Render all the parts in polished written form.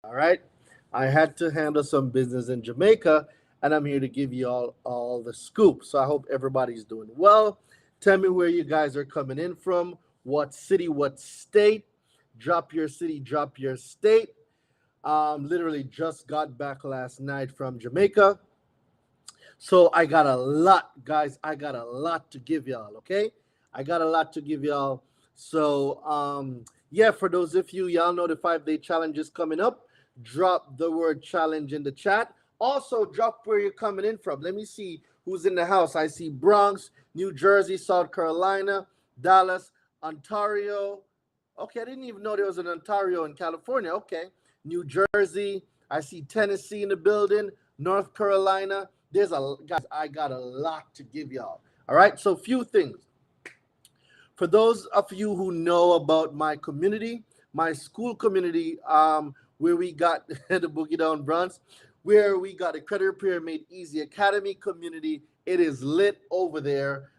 All right. I had to handle some business in Jamaica, and I'm here to give you all the scoop. So I hope everybody's doing well. Tell me where you guys are coming in from, what city, what state. Drop your city, drop your state. Literally just got back last night from Jamaica. So I got a lot, guys. I got a lot to give y'all, okay? I got a lot to give y'all. So yeah, for those of you, y'all know the 5 day challenge is coming up. Drop the word challenge in the chat. Also, drop where you're coming in from. Let me see who's in the house. I see Bronx, New Jersey, South Carolina, Dallas, Ontario. Okay, I didn't even know there was an Ontario in California. Okay. New Jersey. I see Tennessee in the building, North Carolina. There's a guys, I got a lot to give y'all. All right. So few things. For those of you who know about my community, my school community, where we got the Boogie Down Bronx, where we got a Credit Repair Made Easy Academy community. It is lit over there.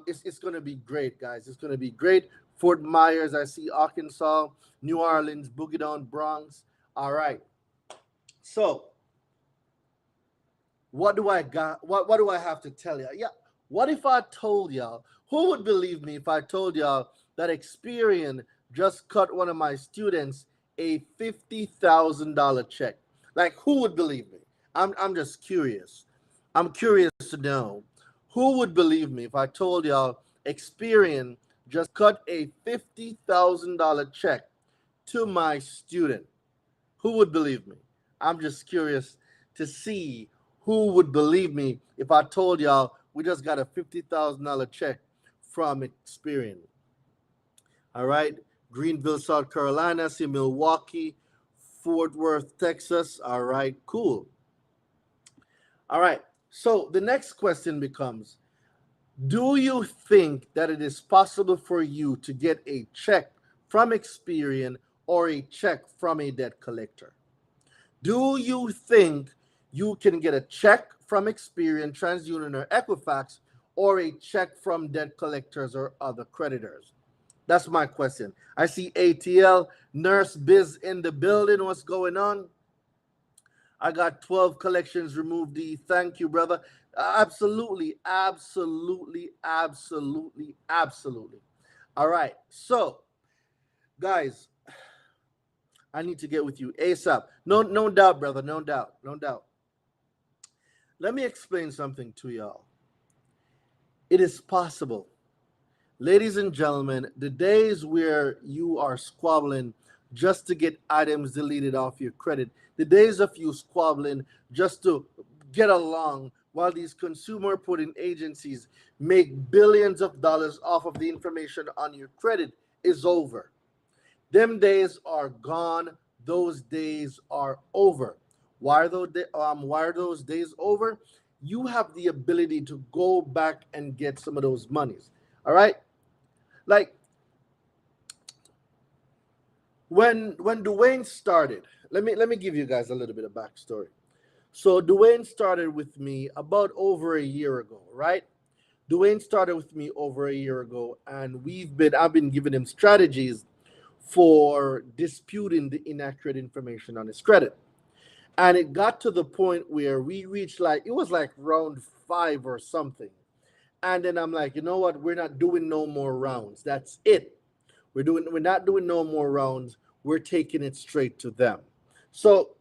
It's gonna be great, guys. It's gonna be great. Fort Myers, I see Arkansas, New Orleans, Boogie Down Bronx. All right. So what do I got? What do I have to tell you? Yeah. What if I told y'all? Who would believe me if I told y'all that Experian just cut one of my students a $50,000 check? Like, who would believe me? I'm just curious. I'm curious to know who would believe me if I told y'all Experian just cut a $50,000 check to my student. Who would believe me? I'm just curious to see who would believe me if I told y'all we just got a $50,000 check from Experian. All right. Greenville, South Carolina. See Milwaukee, Fort Worth, Texas. All right. Cool. All right. So the next question becomes, do you think that it is possible for you to get a check from Experian or a check from a debt collector? Do you think you can get a check from Experian, TransUnion, or Equifax, or a check from debt collectors or other creditors? That's my question. I see ATL, Nurse Biz in the building. What's going on? I got 12 collections removed. D. Thank you, brother. Absolutely, absolutely, absolutely, absolutely. All right. So, guys, I need to get with you ASAP. No doubt, brother. No doubt. No doubt. Let me explain something to y'all. It is possible. Ladies and gentlemen, the days where you are squabbling just to get items deleted off your credit, the days of you squabbling just to get along while these consumer reporting agencies make billions of dollars off of the information on your credit is over. Them days are gone. Those days are over. Why are those days over? You have the ability to go back and get some of those monies. All right? Like when Dwayne started, let me give you guys a little bit of backstory. So Dwayne started with me about over a year ago, right? Dwayne started with me over a year ago, and I've been giving him strategies for disputing the inaccurate information on his credit. And it got to the point where we reached it was like round 5 or something. And then I'm like, you know what? We're not doing no more rounds. That's it. We're not doing no more rounds. We're taking it straight to them. So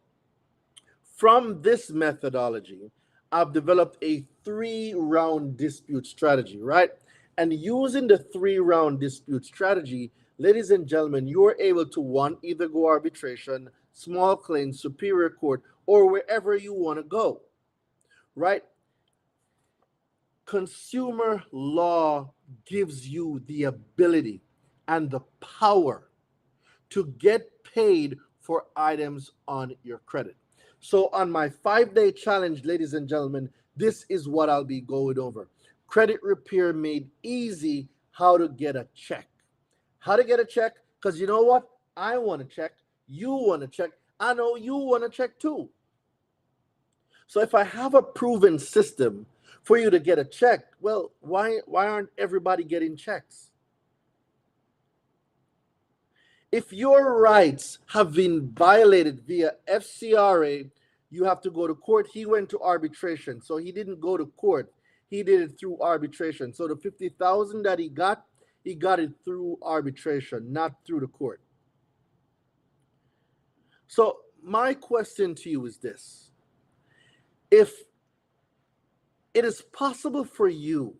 from this methodology, I've developed a 3-round dispute strategy, right? And using the 3-round dispute strategy, ladies and gentlemen, you're able to either go arbitration, small claims, superior court, or wherever you want to go, right? Consumer law gives you the ability and the power to get paid for items on your credit. So on my 5-day challenge, ladies and gentlemen, this is what I'll be going over. Credit Repair Made Easy, how to get a check. How to get a check, because you know what? I want to check. You want to check. I know you want to check too. So if I have a proven system for you to get a check, well, why aren't everybody getting checks? If your rights have been violated via FCRA, you have to go to court. He went to arbitration, so he didn't go to court. He did it through arbitration. So the 50,000 that he got it through arbitration, not through the court. So my question to you is this: if it is possible for you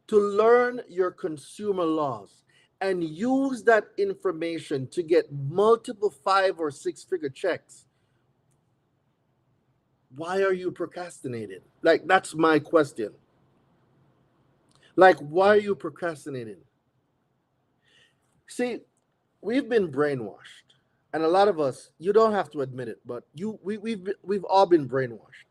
to learn your consumer laws and use that information to get multiple 5 or 6 figure checks, why are you procrastinating? Like, that's my question. Like, why are you procrastinating? See, we've been brainwashed, and a lot of us, you don't have to admit it, but we've all been brainwashed,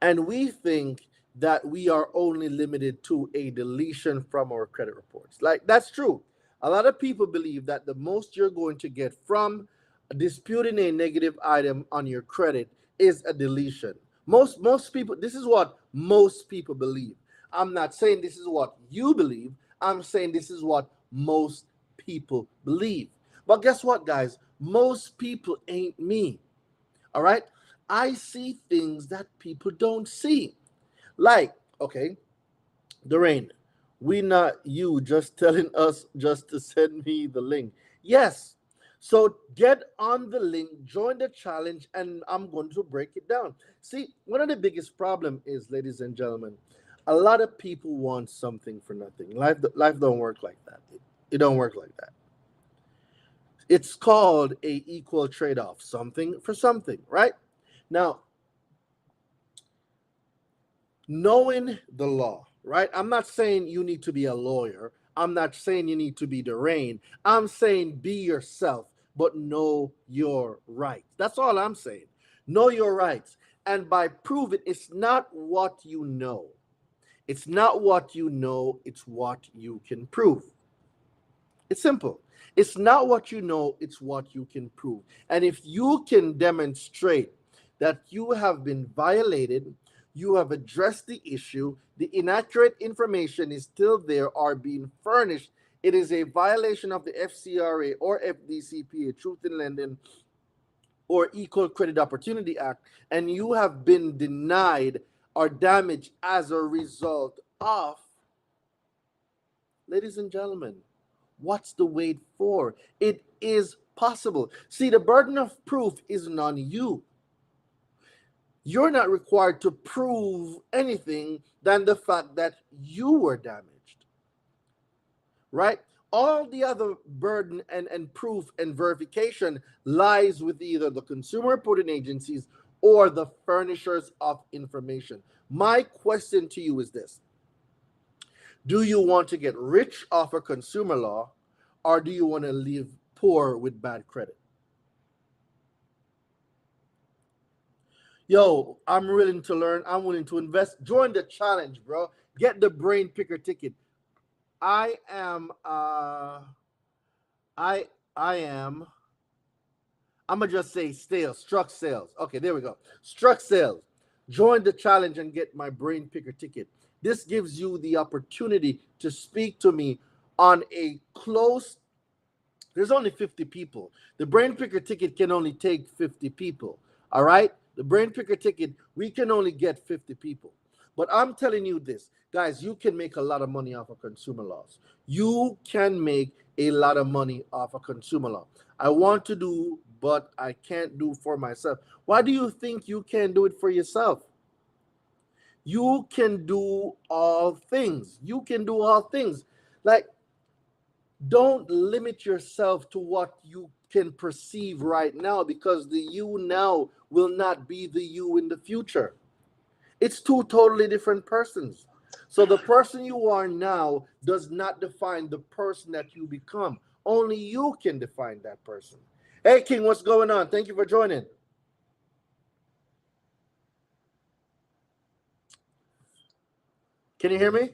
and we think that we are only limited to a deletion from our credit reports. Like, that's true. A lot of people believe that the most you're going to get from disputing a negative item on your credit is a deletion. Most people, this is what most people believe. I'm not saying this is what you believe. I'm saying this is what most people believe. But guess what, guys? Most people ain't me. All right? I see things that people don't see. Like, okay, Doreen, we not you just telling us just to send me the link. Yes. So get on the link, join the challenge, and I'm going to break it down. See, one of the biggest problem is, ladies and gentlemen, a lot of people want something for nothing. Life don't work like that. It don't work like that. It's called a equal trade-off, something for something, right? Now, knowing the law, right? I'm not saying you need to be a lawyer. I'm not saying you need to be Derain. I'm saying be yourself, but know your rights. That's all I'm saying. Know your rights. And by proving, it's not what you know. It's not what you know, it's what you can prove. It's simple. It's not what you know, it's what you can prove. And if you can demonstrate that you have been violated, you have addressed the issue, the inaccurate information is still there or being furnished, it is a violation of the FCRA or FDCPA, Truth in Lending or Equal Credit Opportunity Act, and you have been denied or damaged as a result of, ladies and gentlemen, what's the wait for? It is possible. See, the burden of proof isn't on you. You're not required to prove anything than the fact that you were damaged, right? All the other burden and proof and verification lies with either the consumer reporting agencies or the furnishers of information. My question to you is this: do you want to get rich off of consumer law, or do you want to live poor with bad credit? Yo, I'm willing to learn. I'm willing to invest. Join the challenge, bro. Get the brain picker ticket. I am I am I'm gonna just say sales, struck sales. Okay, there we go. Struck sales. Join the challenge and get my brain picker ticket. This gives you the opportunity to speak to me on a close. There's only 50 people. The brain picker ticket can only take 50 people. All right? The brain picker ticket, we can only get 50 people. But I'm telling you this, guys, you can make a lot of money off of consumer laws. You can make a lot of money off of consumer law. I want to do, but I can't do for myself. Why do you think you can't do it for yourself? You can do all things. You can do all things. Like, don't limit yourself to what you can perceive right now, because the you now will not be the you in the future. It's two totally different persons. So the person you are now does not define the person that you become. Only you can define that person. Hey, King, what's going on? Thank you for joining. Can you hear me?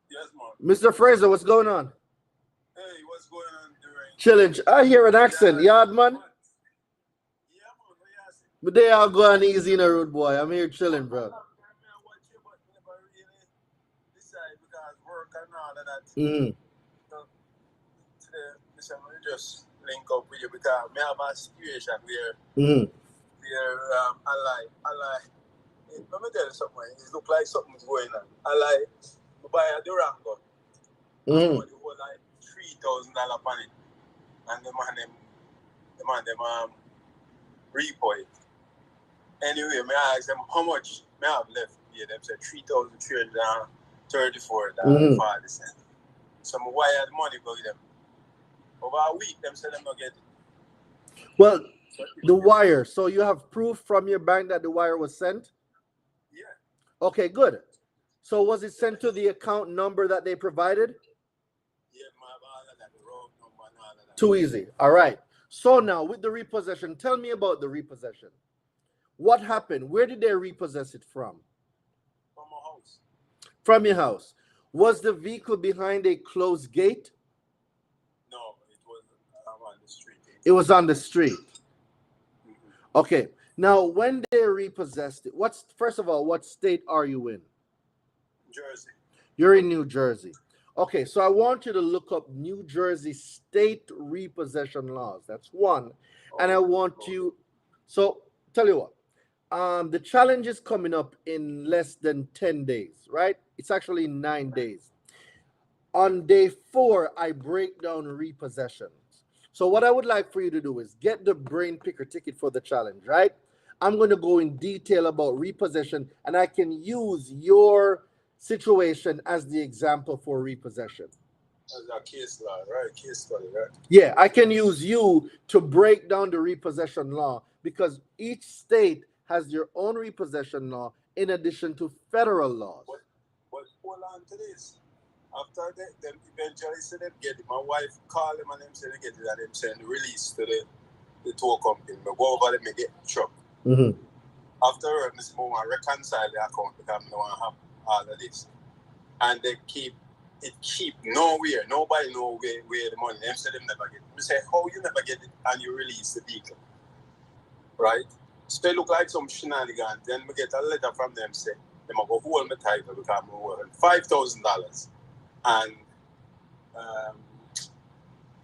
Yes, man. Mr. Fraser, what's going on? Hey, what's going on, Derain? Chilling. I hear an accent. Yard man. Yeah, man. What you asking? But they all going easy in a road, boy. I'm here chilling, bro. Man, what you but never really decide because work and all of that. Mm-hmm. So, I'm going to just link up with you because I have a situation where Mm-hmm. I like. Let me tell you something. It look like something's going on. I buy a Durango. Mm-hmm. And it was like $3,000 upon it, and the man repo it. Anyway, me ask them how much me have left. Yeah, them said $3,334.40. So I wire the money go with them. Over a week, them said them not get it. Well, the wire. So you have proof from your bank that the wire was sent? Yeah. Okay, good. So was it sent to the account number that they provided? Yeah, all of that, the road number and all of that. Too easy. All right. So now with the repossession, tell me about the repossession. What happened? Where did they repossess it from? From my house. From your house. Was the vehicle behind a closed gate? No, it was on the street. It was on the street. Mm-hmm. Okay. Now, when they repossessed it, first of all, what state are you in? Jersey. You're in New Jersey. Okay, so I want you to look up New Jersey state repossession laws. That's one. And I want you, so tell you what, the challenge is coming up in less than 10 days, right? It's actually 9 days. On day 4, I break down repossessions. So what I would like for you to do is get the brain picker ticket for the challenge, right? I'm going to go in detail about repossession, and I can use your situation as the example for repossession. As a case law, right? Case study, right? Yeah, I can use you to break down the repossession law because each state has their own repossession law in addition to federal laws. But hold on to this. After them eventually say them get it, my wife called them and them say they get it and them send the release to the tour company. But go over them and get the truck. Mm-hmm. After this moment, I reconcile the account because I don't want to have all of this. And they keep nowhere. Nobody know where the money. Them say them never get it. We say, how you never get it and you release the vehicle? Right? So it look like some shenanigans. Then we get a letter from them say, they might go hold my title because I'm worth $5,000. And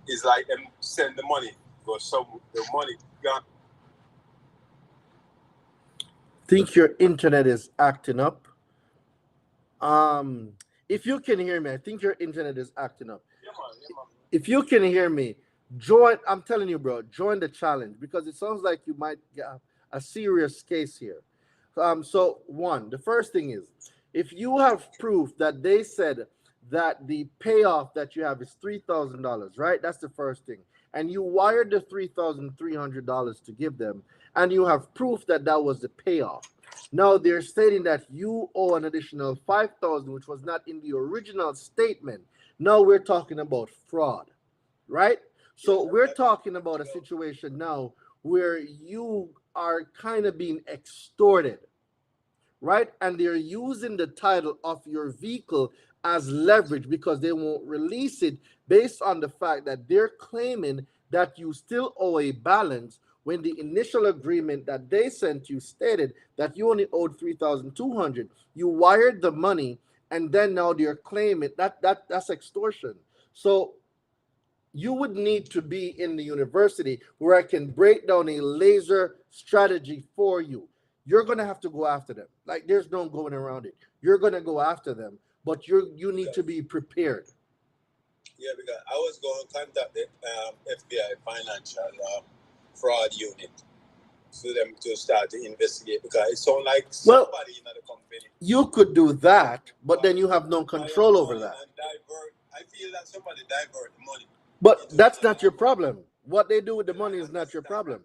it's like them send the money. Go some the money gone. Think your internet is acting up. If you can hear me, I think your internet is acting up. Yeah, man. If you can hear me, join. I'm telling you, bro, join the challenge because it sounds like you might get a serious case here. So the first thing is, if you have proof that they said that the payoff that you have is $3,000, right? That's the first thing, and you wired the $3,300 to give them, and you have proof that that was the payoff. Now they're stating that you owe an additional $5,000, which was not in the original statement. Now we're talking about fraud, right? So we're talking about a situation now where you are kind of being extorted, right? And they're using the title of your vehicle as leverage because they won't release it based on the fact that they're claiming that you still owe a balance when the initial agreement that they sent you stated that you only owed 3,200. You wired the money and then now they're claiming that's extortion. So you would need to be in the university where I can break down a laser strategy for you. You're gonna have to go after them. Like there's no going around it. You're gonna go after them, but you need to be prepared. Yeah, because I was going to contact the FBI financial fraud unit for them to start to investigate because it sounds like somebody in the company. You could do that, but then you have no control over that. I feel that somebody divert the money. But that's not your problem. What they do with the money is not your problem.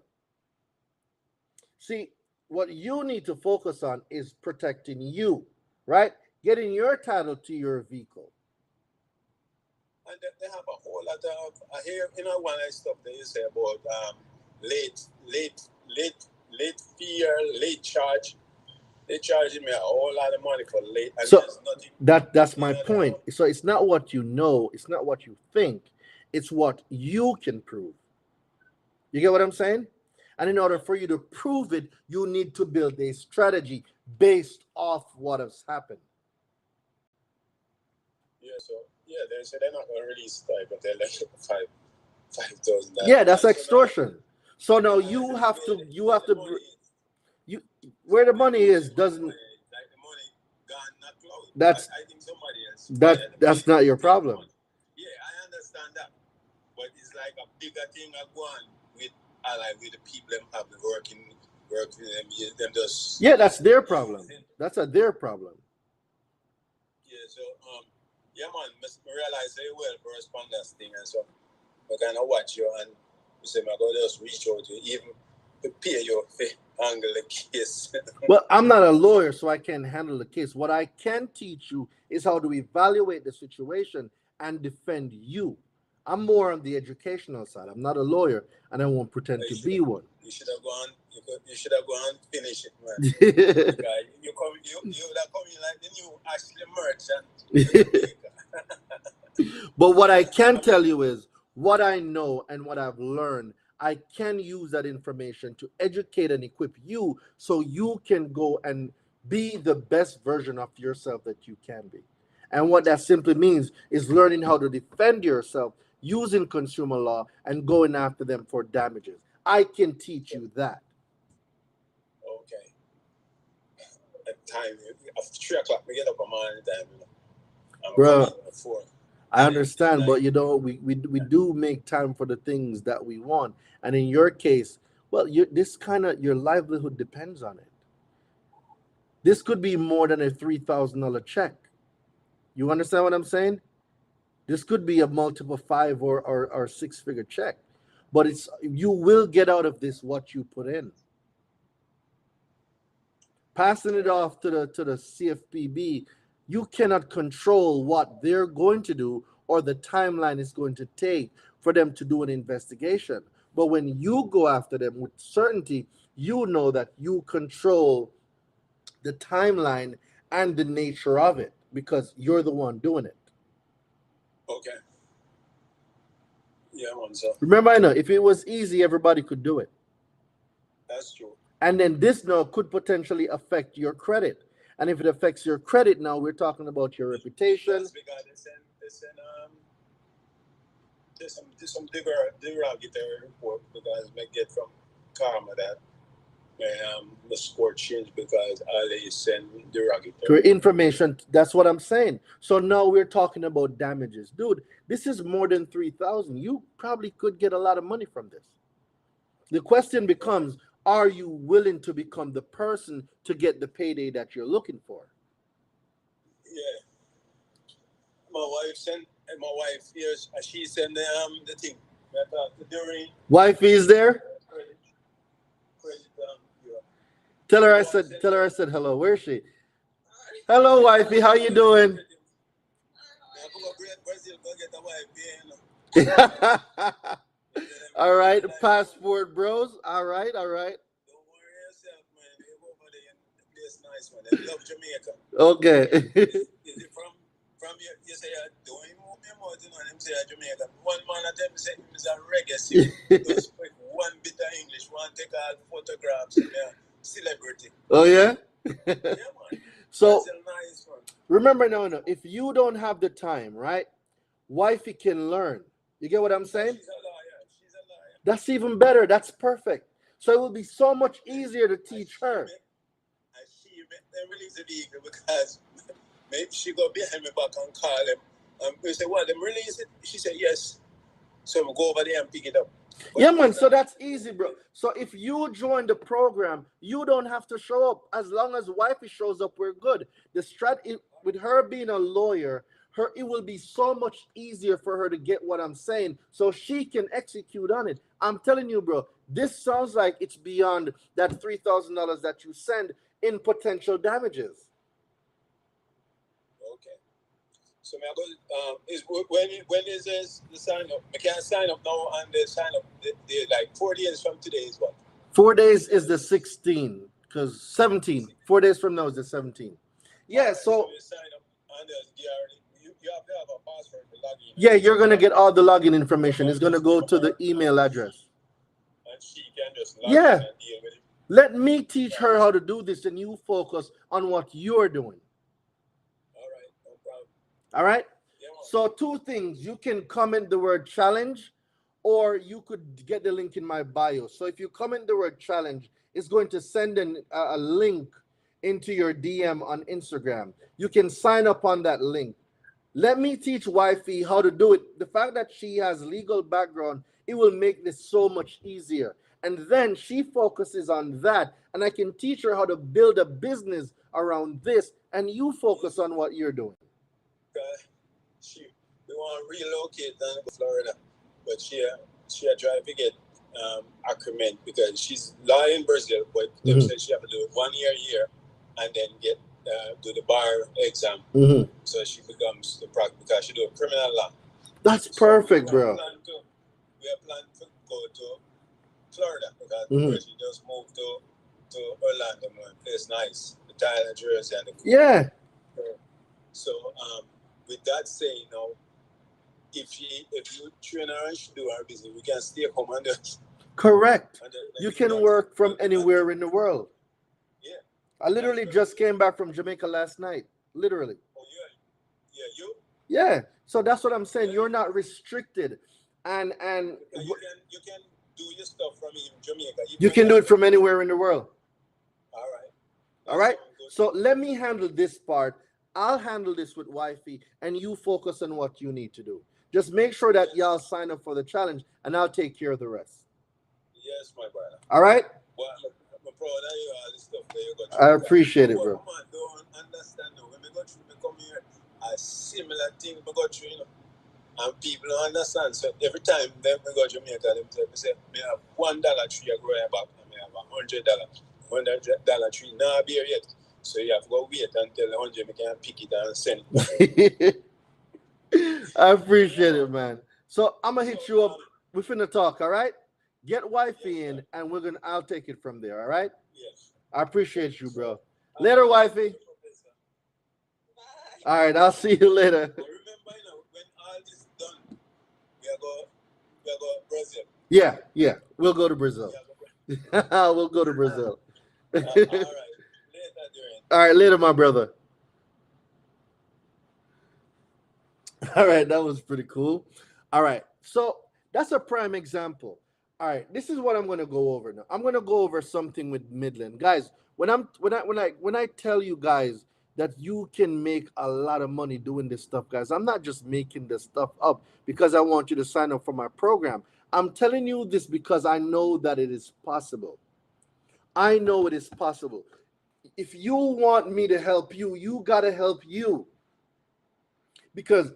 See, what you need to focus on is protecting you, right? Getting your title to your vehicle. And they have a whole lot of, I hear, one of the stuff they say about late fee or late charge. They charging me a whole lot of money for late. And so that's my point. So it's not what you know, it's not what you think, it's what you can prove. You get what I'm saying? And in order for you to prove it, you need to build a strategy based off what has happened. Yeah, so they say they're not going to release type until like 5. $5,000. Yeah, that's extortion. So now you have to you where the money is doesn't like the money gone not close. that's I think somebody else that's not your problem. Yeah, I understand that. But it's like a bigger thing I go on with like with the people them have been working them just Yeah, that's their problem. That's their problem. yeah, so yeah man, I realize very well correspondence thing and so I kinda watch you and you say my God just reach out to you even prepare you for handle the case. Well, I'm not a lawyer, so I can't handle the case. What I can teach you is how to evaluate the situation and defend you. I'm more on the educational side. I'm not a lawyer, and I won't pretend to be one. You should have gone. You should have gone and finish it, man. You would have come in like the new Ashley Merchant. But what I can tell you is what I know and what I've learned. I can use that information to educate and equip you so you can go and be the best version of yourself that you can be. And what that simply means is learning how to defend yourself using consumer law and going after them for damages. I can teach you that. Okay. At time, after 3 o'clock, we get up a morning time. I'm Bro, at 4. I understand, but we do make time for the things that we want. And in your case, well, this kind of your livelihood depends on it. This could be more than a $3,000 check. You understand what I'm saying? This could be a multiple five or six-figure check, but you will get out of this what you put in. Passing it off to the CFPB, you cannot control what they're going to do or the timeline is going to take for them to do an investigation. But when you go after them with certainty, you know that you control the timeline and the nature of it because you're the one doing it. Okay. Yeah, man. So remember, I know if it was easy, everybody could do it. That's true. And then this now could potentially affect your credit. And if it affects your credit, now we're talking about your reputation. That's because there's some derogatory report because I get from Karma that the score changed because Ali send derogatory information. That's what I'm saying. So now we're talking about damages. Dude, this is more than 3,000. You probably could get a lot of money from this. The question becomes, are you willing to become the person to get the payday that you're looking for? Yeah. My wife here, she sent the thing. Wife is there? Tell her I said hello. Where is she? Hello, wifey. How you doing? All right, passport bros. All right. Don't worry yourself, man. They over there in place nice, man. They love Jamaica. Okay. Is it from you say doing more you know, them say Jamaica. One man at them say he's a reggae singer. Just speak one bit of English, one take all photographs and celebrity. Oh yeah? Yeah, man. So that's a nice one. Remember now, if you don't have the time, right? Wifey can learn. You get what I'm saying? She's a liar. That's even better. That's perfect. So it will be so much easier to teach her. She release the vehicle because maybe she go behind me back and call them. We say, well, them release it? She said, yes. So we go over there and pick it up. But yeah, man. So that's easy, bro. So if you join the program, you don't have to show up. As long as wifey shows up, we're good. With her being a lawyer, it will be so much easier for her to get what I'm saying so she can execute on it. I'm telling you, bro, this sounds like it's beyond that $3,000 that you send in potential damages. Okay. So when is this the sign up? I can't sign up now and they sign up they like 4 days from today is what? 4 days is the 16th because 17. 4 days from now is the 17th. Yeah, so you sign up and you have to have a password to log in. Yeah, you're gonna get all the login information. It's gonna go to the email address. And she can just log in and deal with it. Let me teach her how to do this, and you focus on what you're doing. All right, no problem. All right. Yeah, so 2 things: you can comment the word challenge, or you could get the link in my bio. So if you comment the word challenge, it's going to send a link into your DM on Instagram. You can sign up on that link. Let me teach wifey how to do it. The fact that she has legal background, it will make this so much easier. And then she focuses on that, and I can teach her how to build a business around this, and you focus on what you're doing. She we want to relocate down to Florida, but she a drive to get accrement because she's law in Brazil, but them said she have to do it 1 year here, and then get do the bar exam, so she becomes the practice because she do a criminal law. That's perfect, bro. We are planning to go to Florida because she just moved to Orlando, man. It's nice, the Tyler, Jersey, and the yeah. So with that saying, now, if you train her and she do her business, we can stay home and correct. You can work from anywhere in the world. Yeah. I literally just came back from Jamaica last night. Literally. Oh yeah. Yeah, you? Yeah. So that's what I'm saying. Yeah. You're not restricted. And you can do your stuff from Jamaica. You can do it from anywhere in the world. All right. All right. So let me handle this part. I'll handle this with wifey, and you focus on what you need to do. Just make sure that y'all sign up for the challenge, and I'll take care of the rest. Yes, my brother. All right. Well, I'm proud of you, all this stuff that you got. I appreciate it, bro. Come on, don't understand now. When we go through, we come here, a similar thing we go through, and people don't understand. So every time we go to Jamaica, they say, "Me have $1 tree I grow back, and me have $100 tree now bear yet." So you have to go wait until the 100 we can pick it and send it. I appreciate it, man. So I'm gonna hit you up. We're finna talk, all right? Get wifey in, and I'll take it from there, all right? Yes. I appreciate you, bro. Later, wifey. All right, I'll see you later. Remember, when all this is done, we are go Brazil. Yeah, we'll go to Brazil. We'll go to Brazil. All right. All right, later, my brother. All right, that was pretty cool. All right, so that's a prime example. All right, this is what I'm going to go over now. I'm going to go over something with Midland, guys. When I tell you guys that you can make a lot of money doing this stuff, guys, I'm not just making this stuff up because I want you to sign up for my program. I'm telling you this because I know that it is possible. I know it is possible. If you want me to help you, you got to help you. Because,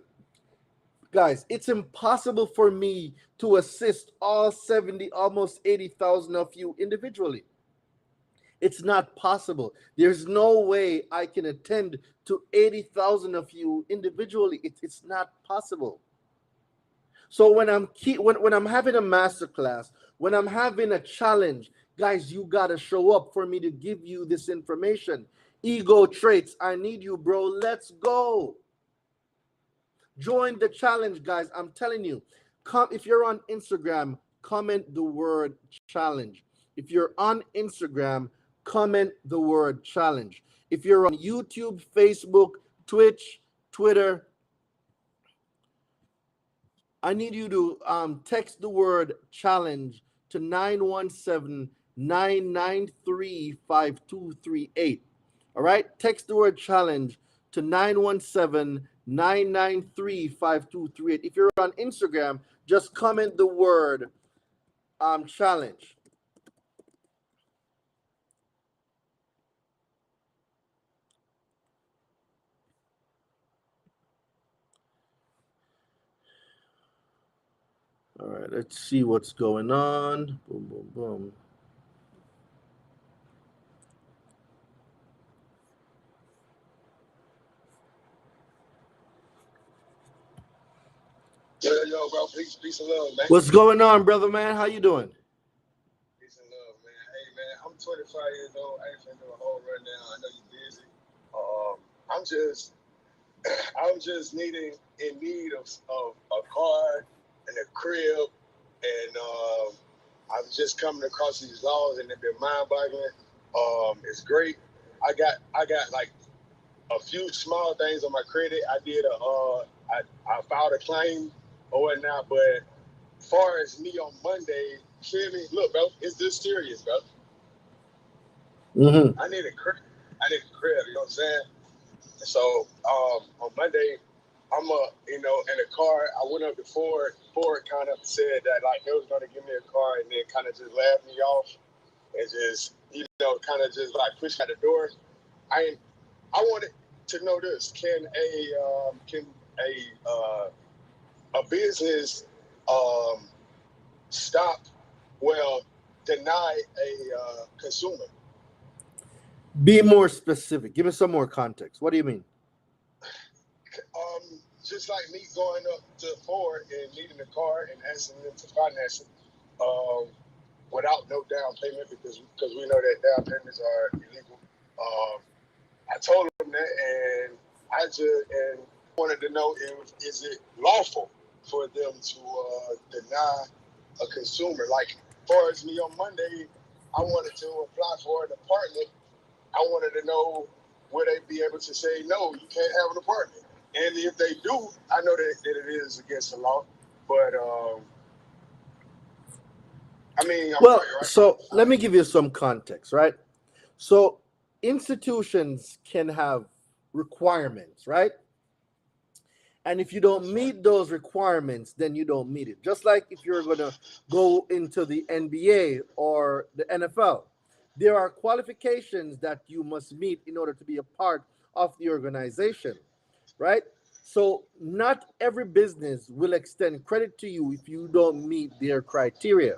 guys, it's impossible for me to assist all 70, almost 80,000 of you individually. It's not possible. There's no way I can attend to 80,000 of you individually. It's not possible. So when I'm having a masterclass, when I'm having a challenge, guys, you got to show up for me to give you this information. Ego traits, I need you, bro. Let's go. Join the challenge, guys. I'm telling you. If you're on Instagram, comment the word challenge. If you're on Instagram, comment the word challenge. If you're on YouTube, Facebook, Twitch, Twitter, I need you to text the word challenge to 917-993-5238. All right? Text the word challenge to 917-993-5238. If you're on Instagram, just comment the word challenge. All right, let's see what's going on. Boom, boom, boom. Yo, bro, peace and love, man. What's going on, brother, man? How you doing? Peace and love, man. Hey, man, I'm 25 years old. I ain't finna do a whole rundown. I know you're busy. I'm just in need of a car and a crib, and I'm just coming across these laws, and they've been mind-boggling. It's great. I got like a few small things on my credit. I filed a claim or whatnot, but far as me on Monday, feel me? Look, bro, it's this serious, bro. Mm-hmm. I need a crib. You know what I'm saying? So on Monday, I'm in a car. I went up to Ford. Ford kind of said that like they was gonna give me a car, and then kind of just laughed me off and just kind of just like pushed out the door. I wanted to know this: can a business stop? Well, deny a consumer. Be more specific. Give me some more context. What do you mean? Just like me going up to Ford and needing a car and asking them to finance it without no down payment because we know that down payments are illegal. I told them that, and I just wanted to know if is it lawful for them to deny a consumer. Like, as far as me on Monday, I wanted to apply for an apartment. I wanted to know would they be able to say no, you can't have an apartment. And if they do, I know that it is against the law. But I mean, well, so let me give you some context, right? So institutions can have requirements, right? And if you don't meet those requirements, then you don't meet it. Just like if you're going to go into the NBA or the NFL, there are qualifications that you must meet in order to be a part of the organization, right? So not every business will extend credit to you if you don't meet their criteria.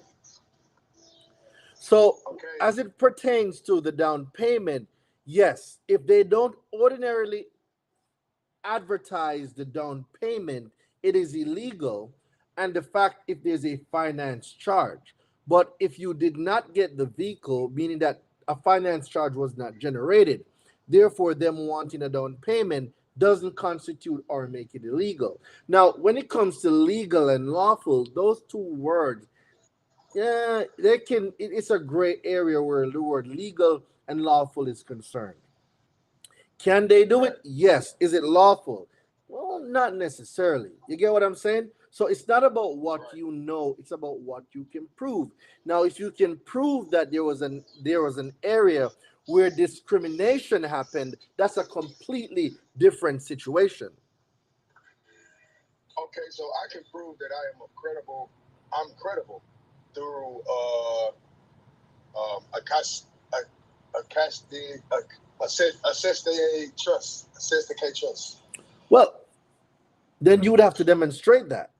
So as it pertains to the down payment, yes, if they don't ordinarily advertise the down payment, it is illegal. And the fact if there's a finance charge. But if you did not get the vehicle, meaning that a finance charge was not generated, therefore them wanting a down payment doesn't constitute or make it illegal. Now, when it comes to legal and lawful, those two words, yeah, it's a gray area where the word legal and lawful is concerned. Can they do it? Yes. Is it lawful? Well, not necessarily. You get what I'm saying? So it's not about what you know, it's about what you can prove. Now, if you can prove that there was an area where discrimination happened, that's a completely different situation. Okay, so I can prove that I'm credible through a cash a cash assess the trust. Well, then you would have to demonstrate that.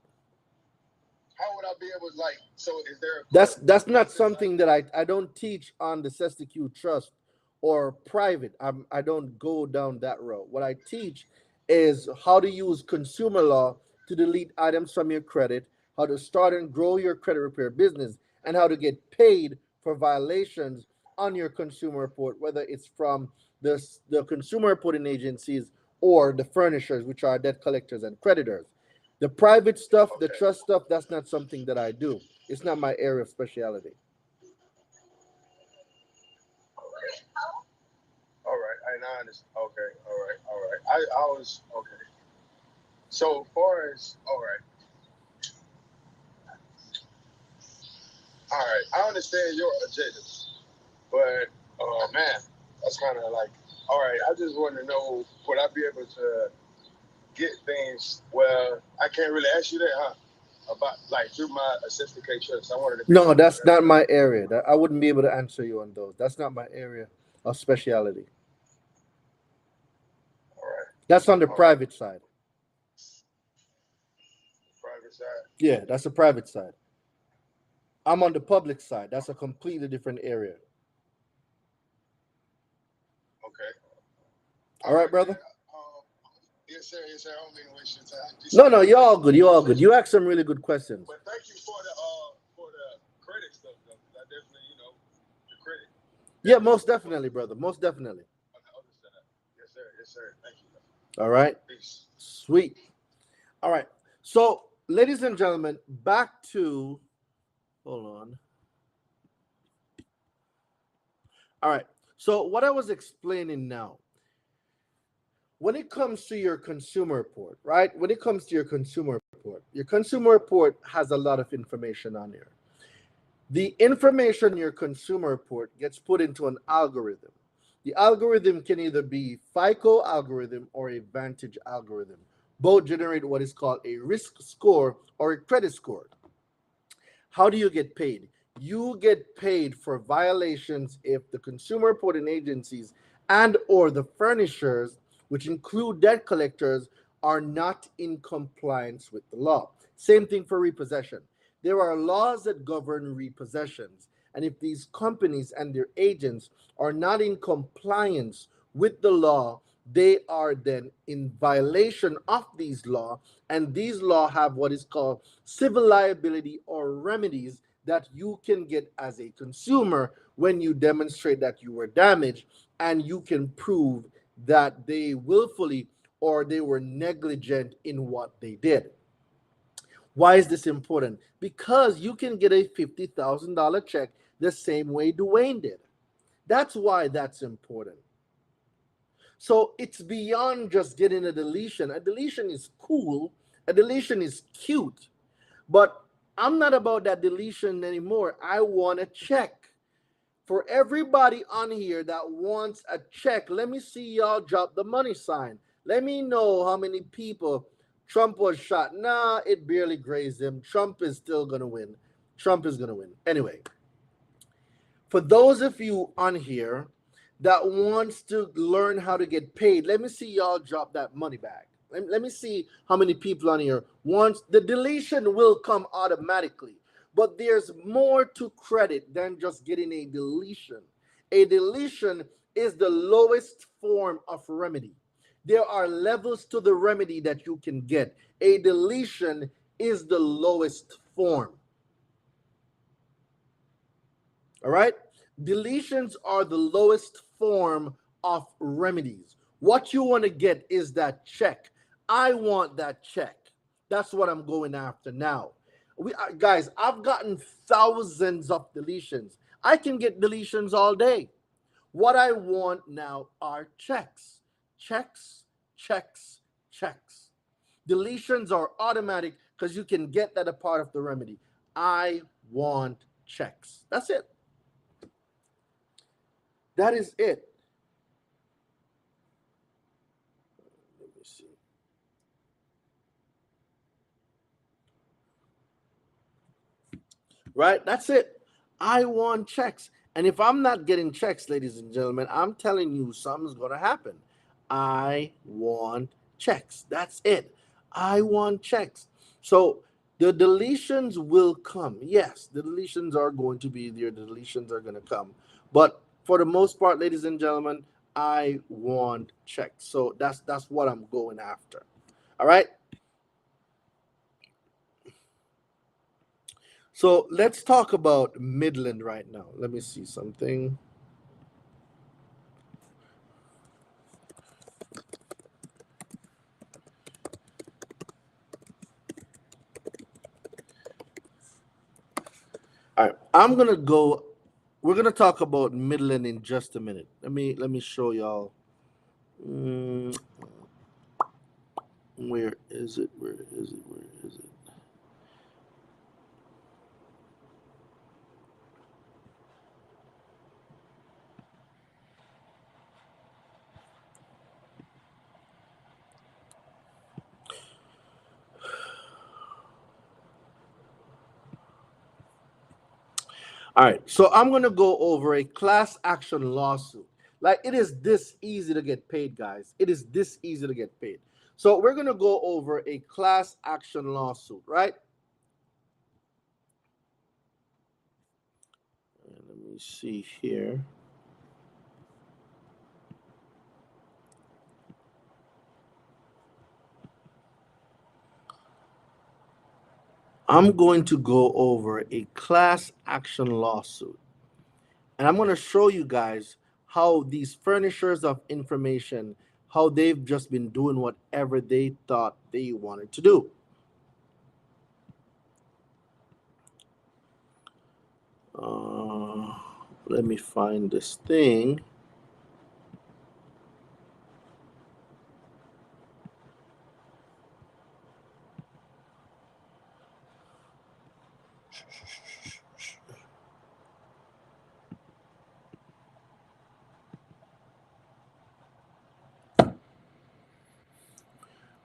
How would I be able to like? So is there? That's not something that I don't teach on the Sestacute Trust or private. I don't go down that road. What I teach is how to use consumer law to delete items from your credit, how to start and grow your credit repair business, and how to get paid for violations on your consumer report, whether it's from the consumer reporting agencies or the furnishers, which are debt collectors and creditors. The private stuff, the trust stuff, that's not something that I do. It's not my area of specialty. All right, I understand. Okay, all right. I was okay. So far as all right. I understand your objectives, but man, that's kind of like all right. I just want to know would I be able to get things? Well, I can't really ask you that, huh? About like through my assistant K trips. I wanted to be No, something that's that not my area. I wouldn't be able to answer you on those. That's not my area of specialty. all right. That's on the All right. private side. Private side. Yeah, that's the private side. I'm on the public side. That's a completely different area. Okay. All right, brother? Yes, sir. Yes, sir. I don't mean to waste your time. No, no, you're all good. You're all good. You asked some really good questions. But thank you for the credit stuff, though. 'Cause I definitely, the credit. Yeah, most definitely, brother. Most definitely. On the other side. Yes, sir. Yes, sir. Thank you. All right. Peace. Sweet. All right. So, ladies and gentlemen, back to hold on. All right. So, what I was explaining now, when it comes to your consumer report, right? When it comes to your consumer report, report. Your consumer report has a lot of information on here. The information in your consumer report gets put into an algorithm. The algorithm can either be FICO algorithm or a Vantage algorithm. Both generate what is called a risk score or a credit score. How do you get paid? You get paid for violations if the consumer reporting agencies and or the furnishers, which include debt collectors, are not in compliance with the law. Same thing for repossession. There are laws that govern repossessions, and if these companies and their agents are not in compliance with the law, they are then in violation of these laws, and these laws have what is called civil liability or remedies that you can get as a consumer when you demonstrate that you were damaged and you can prove that they willfully or they were negligent in what they did. Why is this important? Because you can get a $50,000 check the same way Dwayne did. That's why that's important. So it's beyond just getting a deletion. A deletion is cool, a deletion is cute, but I'm not about that deletion anymore. I want a check. For everybody on here that wants a check, let me see y'all drop the money sign. Let me know how many people. Trump was shot. Nah, it barely grazed him. Trump is still going to win. Trump is going to win. Anyway, for those of you on here that wants to learn how to get paid, let me see y'all drop that money back. Let me see how many people on here wants. The deletion will come automatically, but there's more to credit than just getting a deletion. A deletion is the lowest form of remedy. There are levels to the remedy that you can get. A deletion is the lowest form. All right? Deletions are the lowest form of remedies. What you want to get is that check. I want that check. That's what I'm going after now. Guys, I've gotten thousands of deletions. I can get deletions all day. What I want now are checks. Checks, checks, checks. Deletions are automatic because you can get that a part of the remedy. I want checks. That's it. That is it. Let me see. Right? That's it. I want checks. And if I'm not getting checks, ladies and gentlemen, I'm telling you something's going to happen. I want checks. That's it. I want checks. So the deletions will come. Yes, the deletions are going to be there. The deletions are going to come. But for the most part, ladies and gentlemen, I want checks. So that's what I'm going after. All right. So let's talk about Midland right now. Let me see something. All right, we're gonna talk about Midland in just a minute. Let me show y'all. Mm, where is it? Where is it? Where is it? All right, so I'm gonna go over a class action lawsuit. Like it is this easy to get paid, guys. It is this easy to get paid. So we're gonna go over a class action lawsuit, right? Let me see here. I'm going to go over a class action lawsuit. And I'm going to show you guys how these furnishers of information, how they've just been doing whatever they thought they wanted to do. Let me find this thing.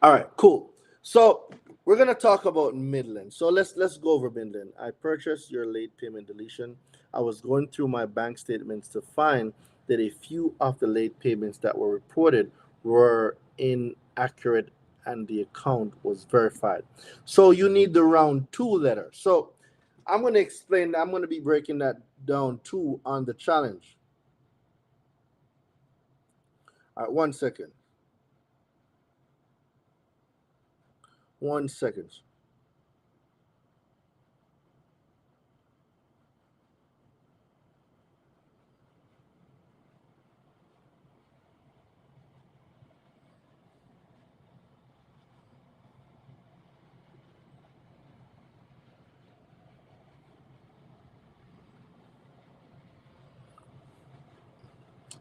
All right, cool. So we're gonna talk about Midland. So let's go over Midland. I purchased your late payment deletion. I was going through my bank statements to find that a few of the late payments that were reported were inaccurate and the account was verified. So you need the round two letter. So I'm gonna explain. I'm gonna be breaking that down too on the challenge. All right, 1 second. 1 second.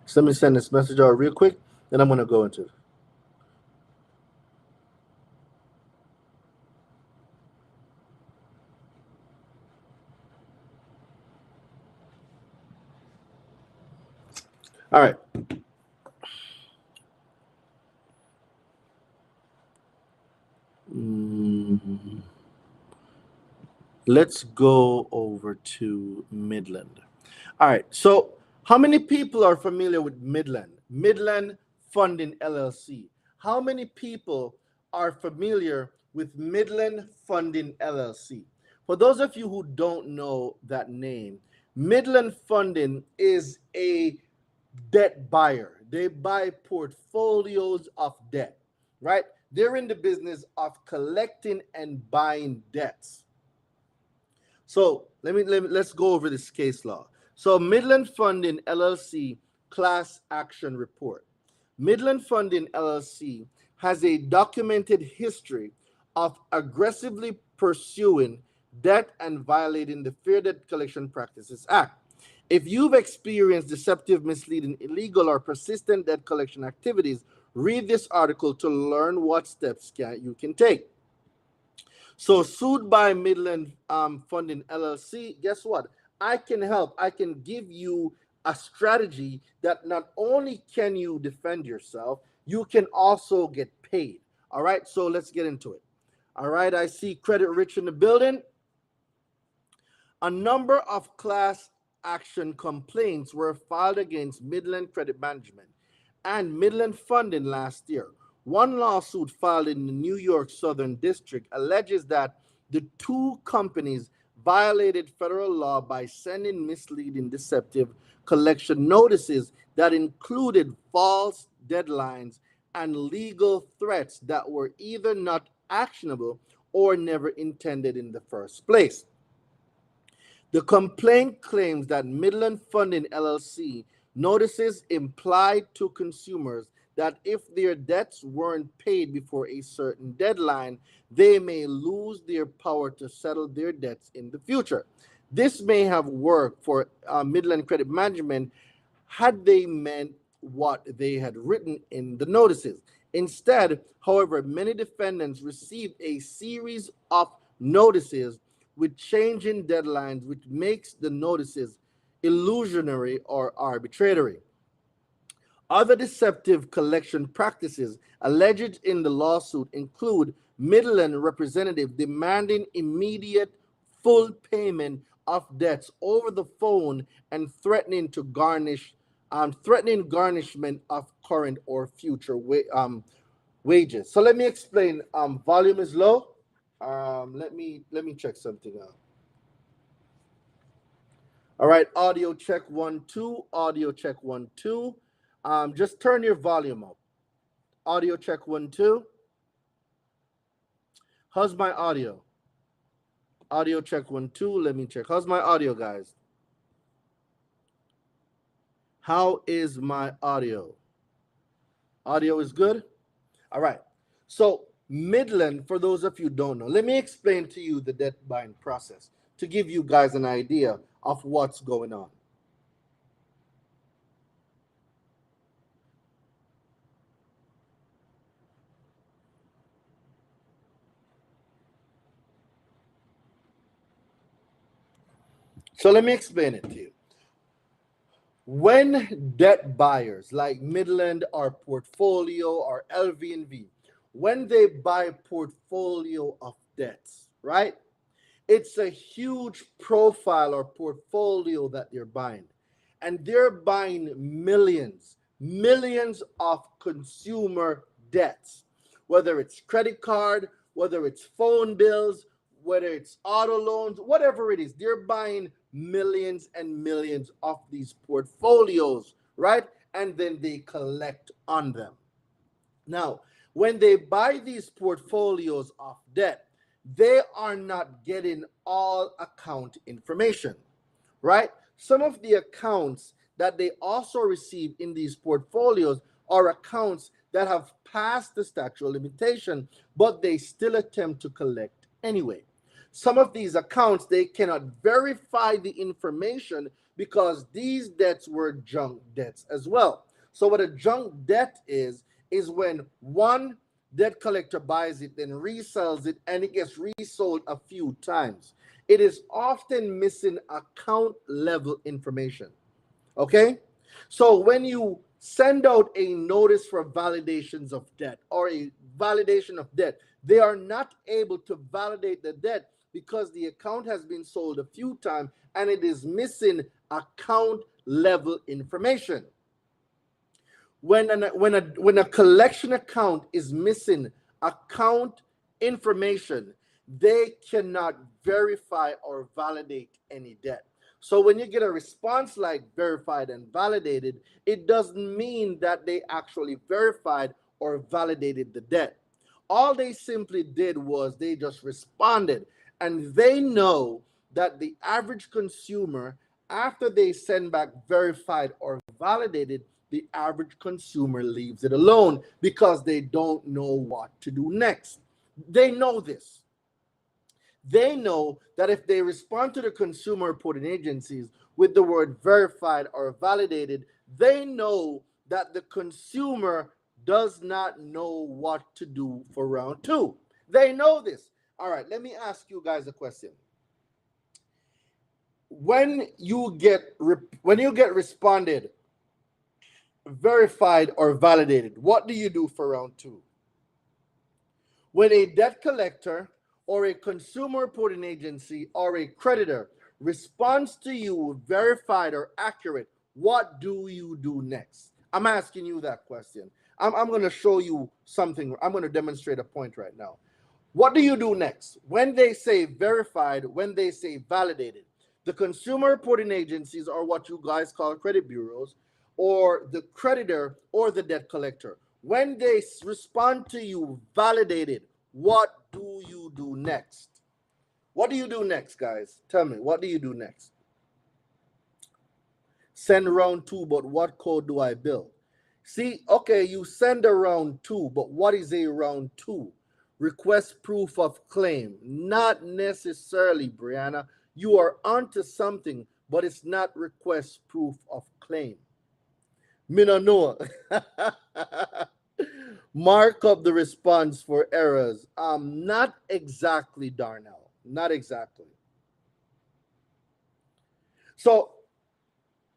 So let me send this message out real quick, then I'm gonna go into it. All right. Mm, let's go over to Midland. All right. So, how many people are familiar with Midland? Midland Funding LLC. How many people are familiar with Midland Funding LLC? For those of you who don't know that name, Midland Funding is a debt buyer. They buy portfolios of debt, right? They're in the business of collecting and buying debts. So let's go over this case law. So Midland Funding LLC class action report. Midland Funding LLC has a documented history of aggressively pursuing debt and violating the Fair Debt Collection Practices Act. If you've experienced deceptive, misleading, illegal, or persistent debt collection activities, read this article to learn what steps you can take. So, sued by Midland Funding LLC, guess what? I can help. I can give you a strategy that not only can you defend yourself, you can also get paid. All right, so let's get into it. All right, I see Credit Rich in the building. A number of class action complaints were filed against Midland Credit Management and Midland Funding last year. One lawsuit filed in the New York Southern District alleges that the two companies violated federal law by sending misleading, deceptive collection notices that included false deadlines and legal threats that were either not actionable or never intended in the first place. The complaint claims that Midland Funding LLC notices implied to consumers that if their debts weren't paid before a certain deadline, they may lose their power to settle their debts in the future. This may have worked for Midland Credit Management had they meant what they had written in the notices. Instead, however, many defendants received a series of notices with changing deadlines, which makes the notices illusionary or arbitrary. Other deceptive collection practices alleged in the lawsuit include Midland representative demanding immediate full payment of debts over the phone and threatening garnishment of current or future wages. So let me explain. Volume is low. Let me check something out. All right, audio check 1 2. Audio check 1 2. Just turn your volume up. Audio check 1 2. How's my audio? Audio check 1 2. Let me check. How's my audio, guys? How is my audio? Audio is good? All right. So Midland, for those of you who don't know, let me explain to you the debt buying process to give you guys an idea of what's going on. So let me explain it to you. When debt buyers like Midland or Portfolio or LV&V, when they buy a portfolio of debts, right? It's a huge profile or portfolio that they're buying. And they're buying millions of consumer debts, whether it's credit card, whether it's phone bills, whether it's auto loans, whatever it is. They're buying millions and millions of these portfolios, right? And then they collect on them. Now, when they buy these portfolios of debt, they are not getting all account information, right? Some of the accounts that they also receive in these portfolios are accounts that have passed the statute of limitation, but they still attempt to collect anyway. Some of these accounts, they cannot verify the information because these debts were junk debts as well. So what a junk debt is when one debt collector buys it, then resells it, and it gets resold a few times. It is often missing account level information. Okay? So when you send out a notice for validations of debt or a validation of debt, they are not able to validate the debt because the account has been sold a few times and it is missing account level information. When a collection account is missing account information, they cannot verify or validate any debt. So when you get a response like verified and validated, it doesn't mean that they actually verified or validated the debt. All they simply did was they just responded, and they know that the average consumer, after they send back verified or validated, the average consumer leaves it alone because they don't know what to do next. They know this. They know that if they respond to the consumer reporting agencies with the word verified or validated, they know that the consumer does not know what to do for round two. They know this. All right, let me ask you guys a question. When you get responded, verified or validated, what do you do for round two? When a debt collector or a consumer reporting agency or a creditor responds to you verified or accurate, what do you do next? I'm asking you that question. I'm going to show you something. I'm going to demonstrate a point right now. What do you do next? When they say verified, when they say validated, the consumer reporting agencies are what you guys call credit bureaus, or the creditor or the debt collector. When they respond to you validated, what do you do next? What do you do next, guys? Tell me, what do you do next? Send round two, but what code do I build? See, okay, you send a round two, but what is a round two? Request proof of claim. Not necessarily, Brianna. You are onto something, but it's not request proof of claim. Me no know. Mark up the response for errors. Not exactly, Darnell. Not exactly. So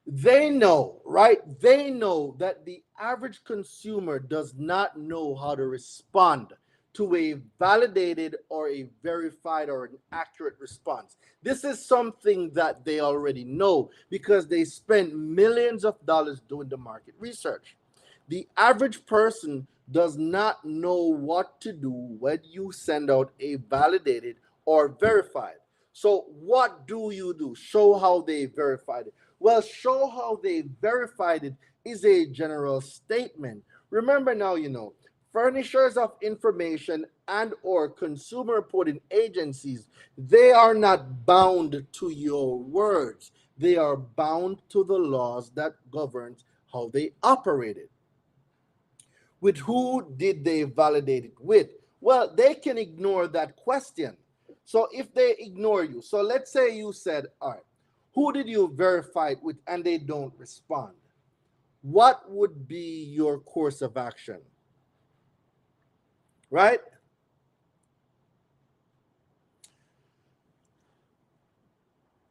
they know, right? They know that the average consumer does not know how to respond to a validated or a verified or an accurate response. This is something that they already know because they spent millions of dollars doing the market research. The average person does not know what to do when you send out a validated or verified. So, what do you do? Show how they verified it. Well, show how they verified it is a general statement. Remember now, furnishers of information and or consumer reporting agencies, they are not bound to your words. They are bound to the laws that govern how they operated. With who did they validate it with? Well, they can ignore that question. So if they ignore you, so let's say you said, all right, who did you verify it with, and they don't respond? What would be your course of action? Right?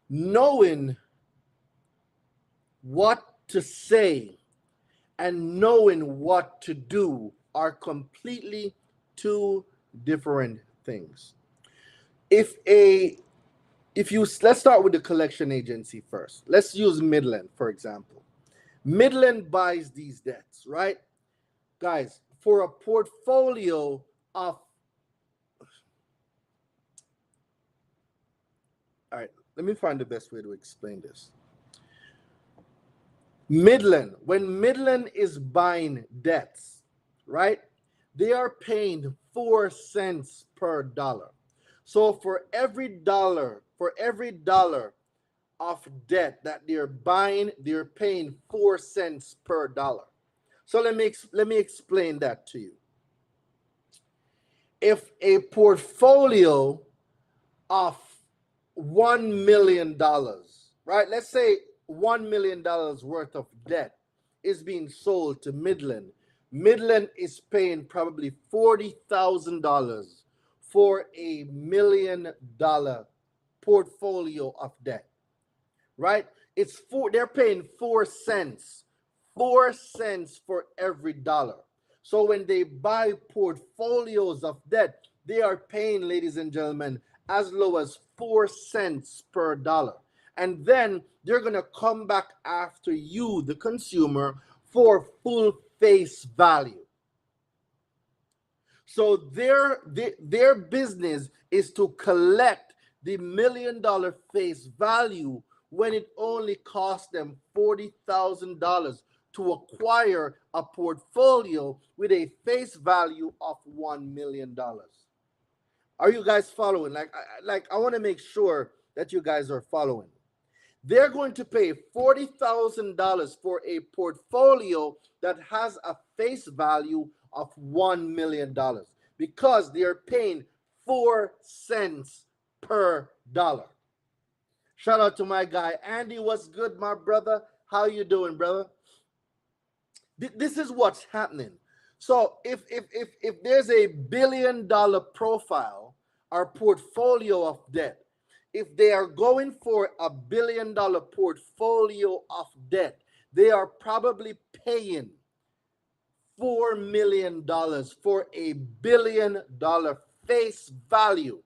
Knowing what to say and knowing what to do are completely two different things. If a if you Let's start with the collection agency first. Let's use Midland for example. Midland buys these debts, right? Guys, for a portfolio of, all right, let me find the best way to explain this. Midland, when Midland is buying debts, right, they are paying 4 cents per dollar. So for every dollar of debt that they're buying, they're paying 4 cents per dollar. So let me explain that to you. If a portfolio of $1 million, right? Let's say $1 million worth of debt is being sold to Midland. Midland is paying probably $40,000 for $1 million portfolio of debt, right? They're paying 4 cents, 4 cents for every dollar. So when they buy portfolios of debt, they are paying, ladies and gentlemen, as low as 4 cents per dollar. And then they're going to come back after you, the consumer, for full face value. So their business is to collect the $1 million face value when it only costs them $40,000 to acquire a portfolio with a face value of $1 million. Are you guys following? I want to make sure that you guys are following. They're going to pay $40,000 for a portfolio that has a face value of $1 million because they're paying 4 cents per dollar. Shout out to my guy Andy. What's good, my brother? How you doing, brother? This is what's happening. So if there's a $1 billion profile or portfolio of debt, if they are going for a $1 billion portfolio of debt, they are probably paying $4 million for a $1 billion face value.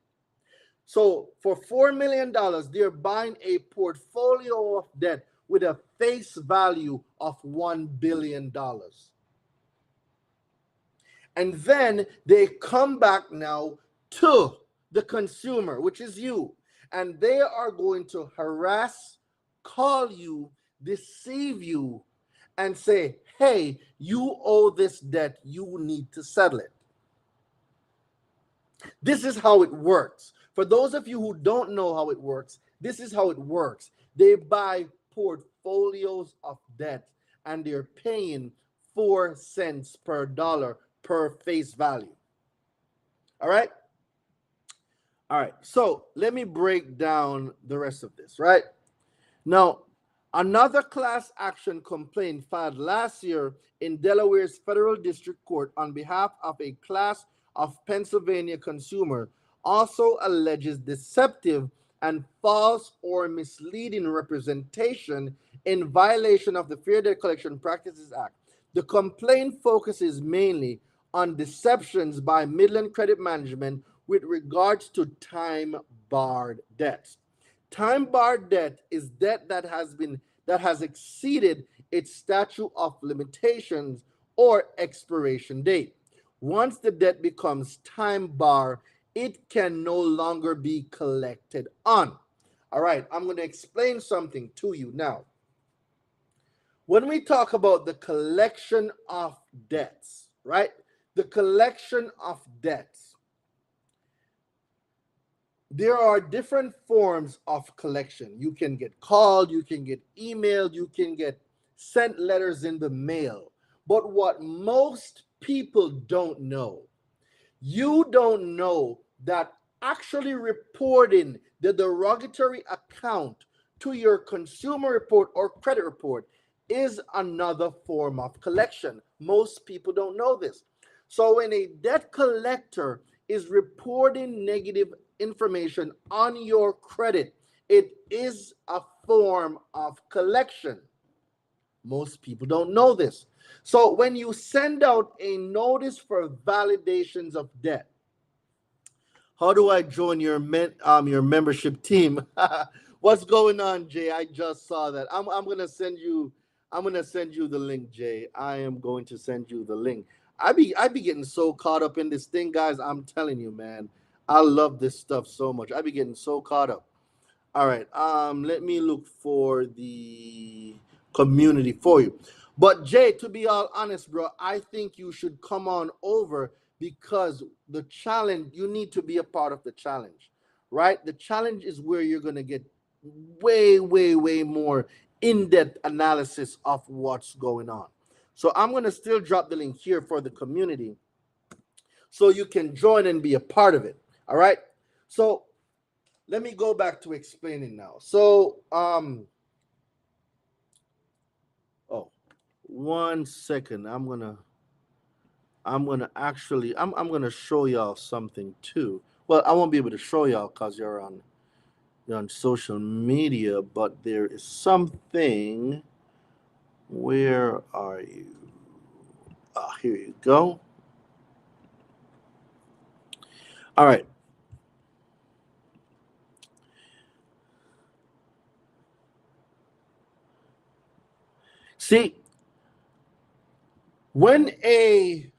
So for $4 million, they're buying a portfolio of debt with a face value of $1 billion. And then they come back now to the consumer, which is you, and they are going to harass, call you, deceive you, and say, hey, you owe this debt, you need to settle it. This is how it works. For those of you who don't know how it works, this is how it works. They buy portfolios of debt and they're paying 4 cents per dollar per face value. All right? All right. So let me break down the rest of this, right? Now, another class action complaint filed last year in Delaware's Federal District Court on behalf of a class of Pennsylvania consumer also alleges deceptive and false or misleading representation in violation of the Fair Debt Collection Practices Act. The complaint focuses mainly on deceptions by Midland Credit Management with regards to time-barred debts. Time-barred debt is debt that has exceeded its statute of limitations or expiration date. Once the debt becomes time-barred, it can no longer be collected on. All right, I'm going to explain something to you now. When we talk about the collection of debts, right? The collection of debts, there are different forms of collection. You can get called, you can get emailed, you can get sent letters in the mail. But what most people don't know, you don't know that actually reporting the derogatory account to your consumer report or credit report is another form of collection. Most people don't know this. So when a debt collector is reporting negative information on your credit, it is a form of collection. Most people don't know this. So when you send out a notice for validations of debt, how do I join your membership team? What's going on, Jay? I just saw that. I'm gonna send you the link, Jay. I am going to send you the link. I be getting so caught up in this thing, guys. I'm telling you, man. I love this stuff so much. I be getting so caught up. All right. Let me look for the community for you. But Jay, to be all honest, bro, I think you should come on over because the challenge, you need to be a part of the challenge, right? The challenge is where you're gonna get way, way, way more in-depth analysis of what's going on. So I'm gonna still drop the link here for the community so you can join and be a part of it. All right. So let me go back to explaining now. So, oh, 1 second. I'm gonna show y'all something too. Well, I won't be able to show y'all because you're on social media, but there is something. Where are you? Ah, here you go. All right. See, when a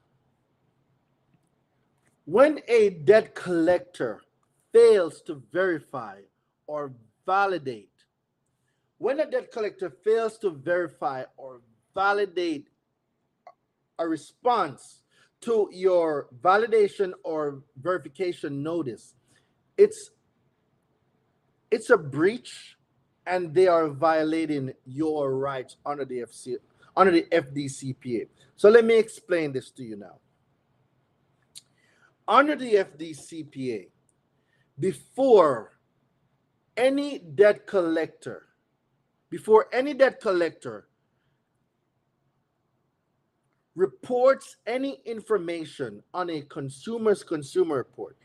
when a debt collector fails to verify or validate, when a debt collector fails to verify or validate a response to your validation or verification notice, it's it's a breach and they are violating your rights under the FDCPA. So let me explain this to you now. Under the FDCPA, before any debt collector, before any debt collector reports any information on a consumer's consumer report,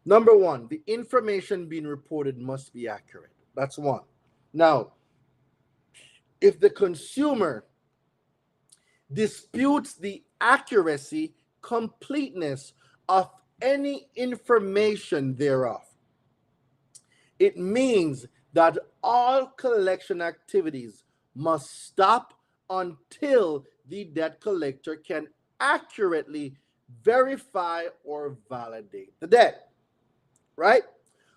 number one, the information being reported must be accurate. That's one. Now, if the consumer disputes the accuracy, completeness of any information thereof, it means that all collection activities must stop until the debt collector can accurately verify or validate the debt, right?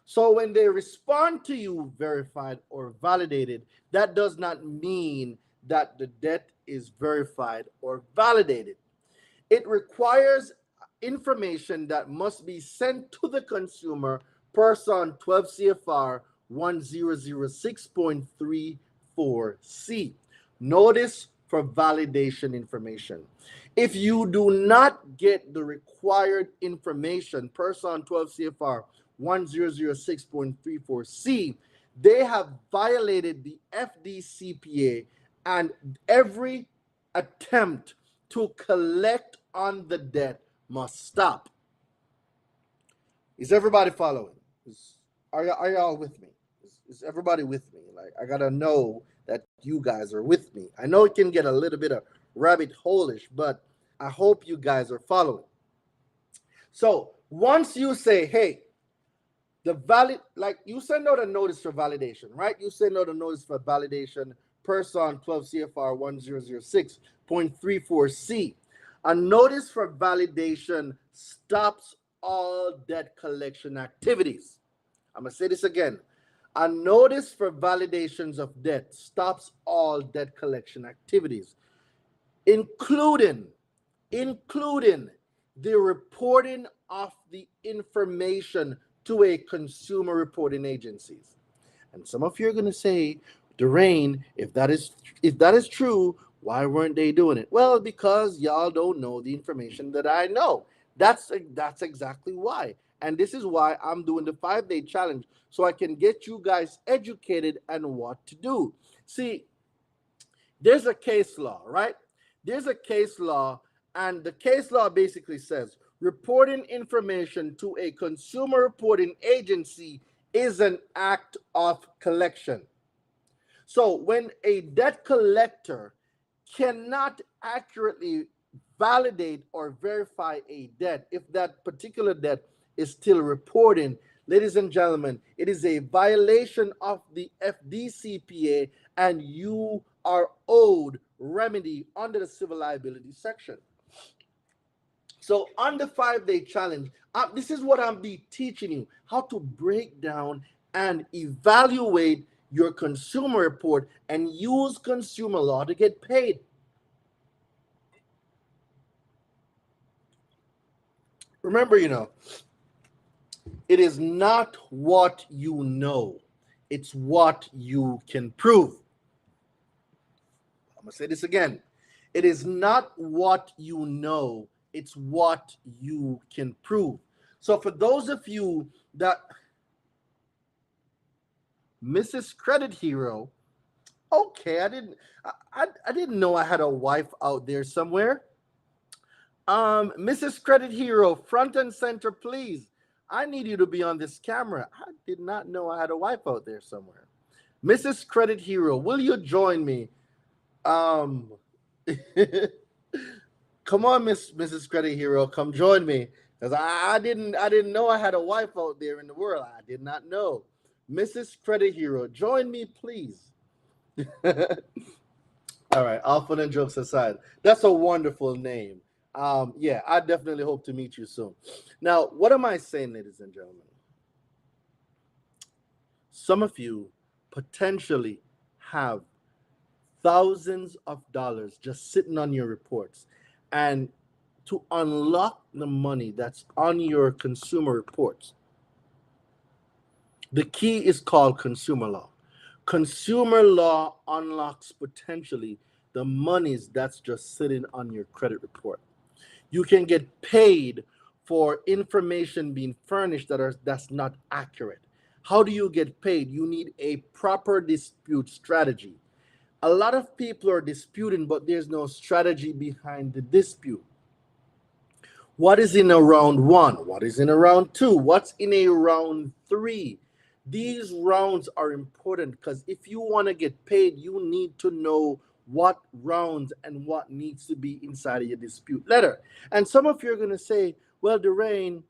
So when they respond to you verified or validated, that does not mean that the debt is verified or validated. It requires information that must be sent to the consumer per Son 12 CFR 1006.34C. Notice for validation information. If you do not get the required information per Son 12 CFR 1006.34C, they have violated the FDCPA, and every attempt to collect on the debt must stop. Is everybody following? Are y'all with me? Is everybody with me? Like, I gotta know that you guys are with me. I know it can get a little bit of rabbit hole-ish, but I hope you guys are following. So once you say, hey, like you send out a notice for validation, right? You send out a notice for validation per Son 12 CFR 1006.34C. A notice for validation stops all debt collection activities. I'm going to say this again. A notice for validations of debt stops all debt collection activities, including the reporting of the information to a consumer reporting agencies. And some of you are going to say, Durain, if that is true, why weren't they doing it? Well, because y'all don't know the information that I know. That's exactly why. And this is why I'm doing the 5-day challenge, so I can get you guys educated and what to do. See, there's a case law, right? There's a case law, and the case law basically says reporting information to a consumer reporting agency is an act of collection. So when a debt collector cannot accurately validate or verify a debt if that particular debt is still reporting, ladies and gentlemen, it is a violation of the FDCPA and you are owed remedy under the civil liability section. So on the 5 day challenge, this is what I'm be teaching you how to break down and evaluate your consumer report and use consumer law to get paid. Remember, it is not what you know, it's what you can prove. I'm going to say this again. It is not what you know, it's what you can prove. So, for those of you that, Mrs. Credit Hero, okay, I didn't know I had a wife out there somewhere. Mrs. Credit Hero, front and center, please. I need you to be on this camera. I did not know I had a wife out there somewhere. Mrs. Credit Hero, will you join me? Um, Come on, Mrs. Credit Hero, come join me, because I didn't know I had a wife out there in the world. I did not know. Mrs. Credit Hero, join me, please. All right, all fun and jokes aside, that's a wonderful name. Yeah, I definitely hope to meet you soon. Now, what am I saying, ladies and gentlemen? Some of you potentially have thousands of dollars just sitting on your reports. And to unlock the money that's on your consumer reports, the key is called consumer law. Consumer law unlocks potentially the monies that's just sitting on your credit report. You can get paid for information being furnished that's not accurate. How do you get paid? You need a proper dispute strategy. A lot of people are disputing, but there's no strategy behind the dispute. What is in a round one? What is in a round two? What's in a round three? These rounds are important because if you want to get paid, you need to know what rounds and what needs to be inside of your dispute letter. And some of you are going to say, well, Durain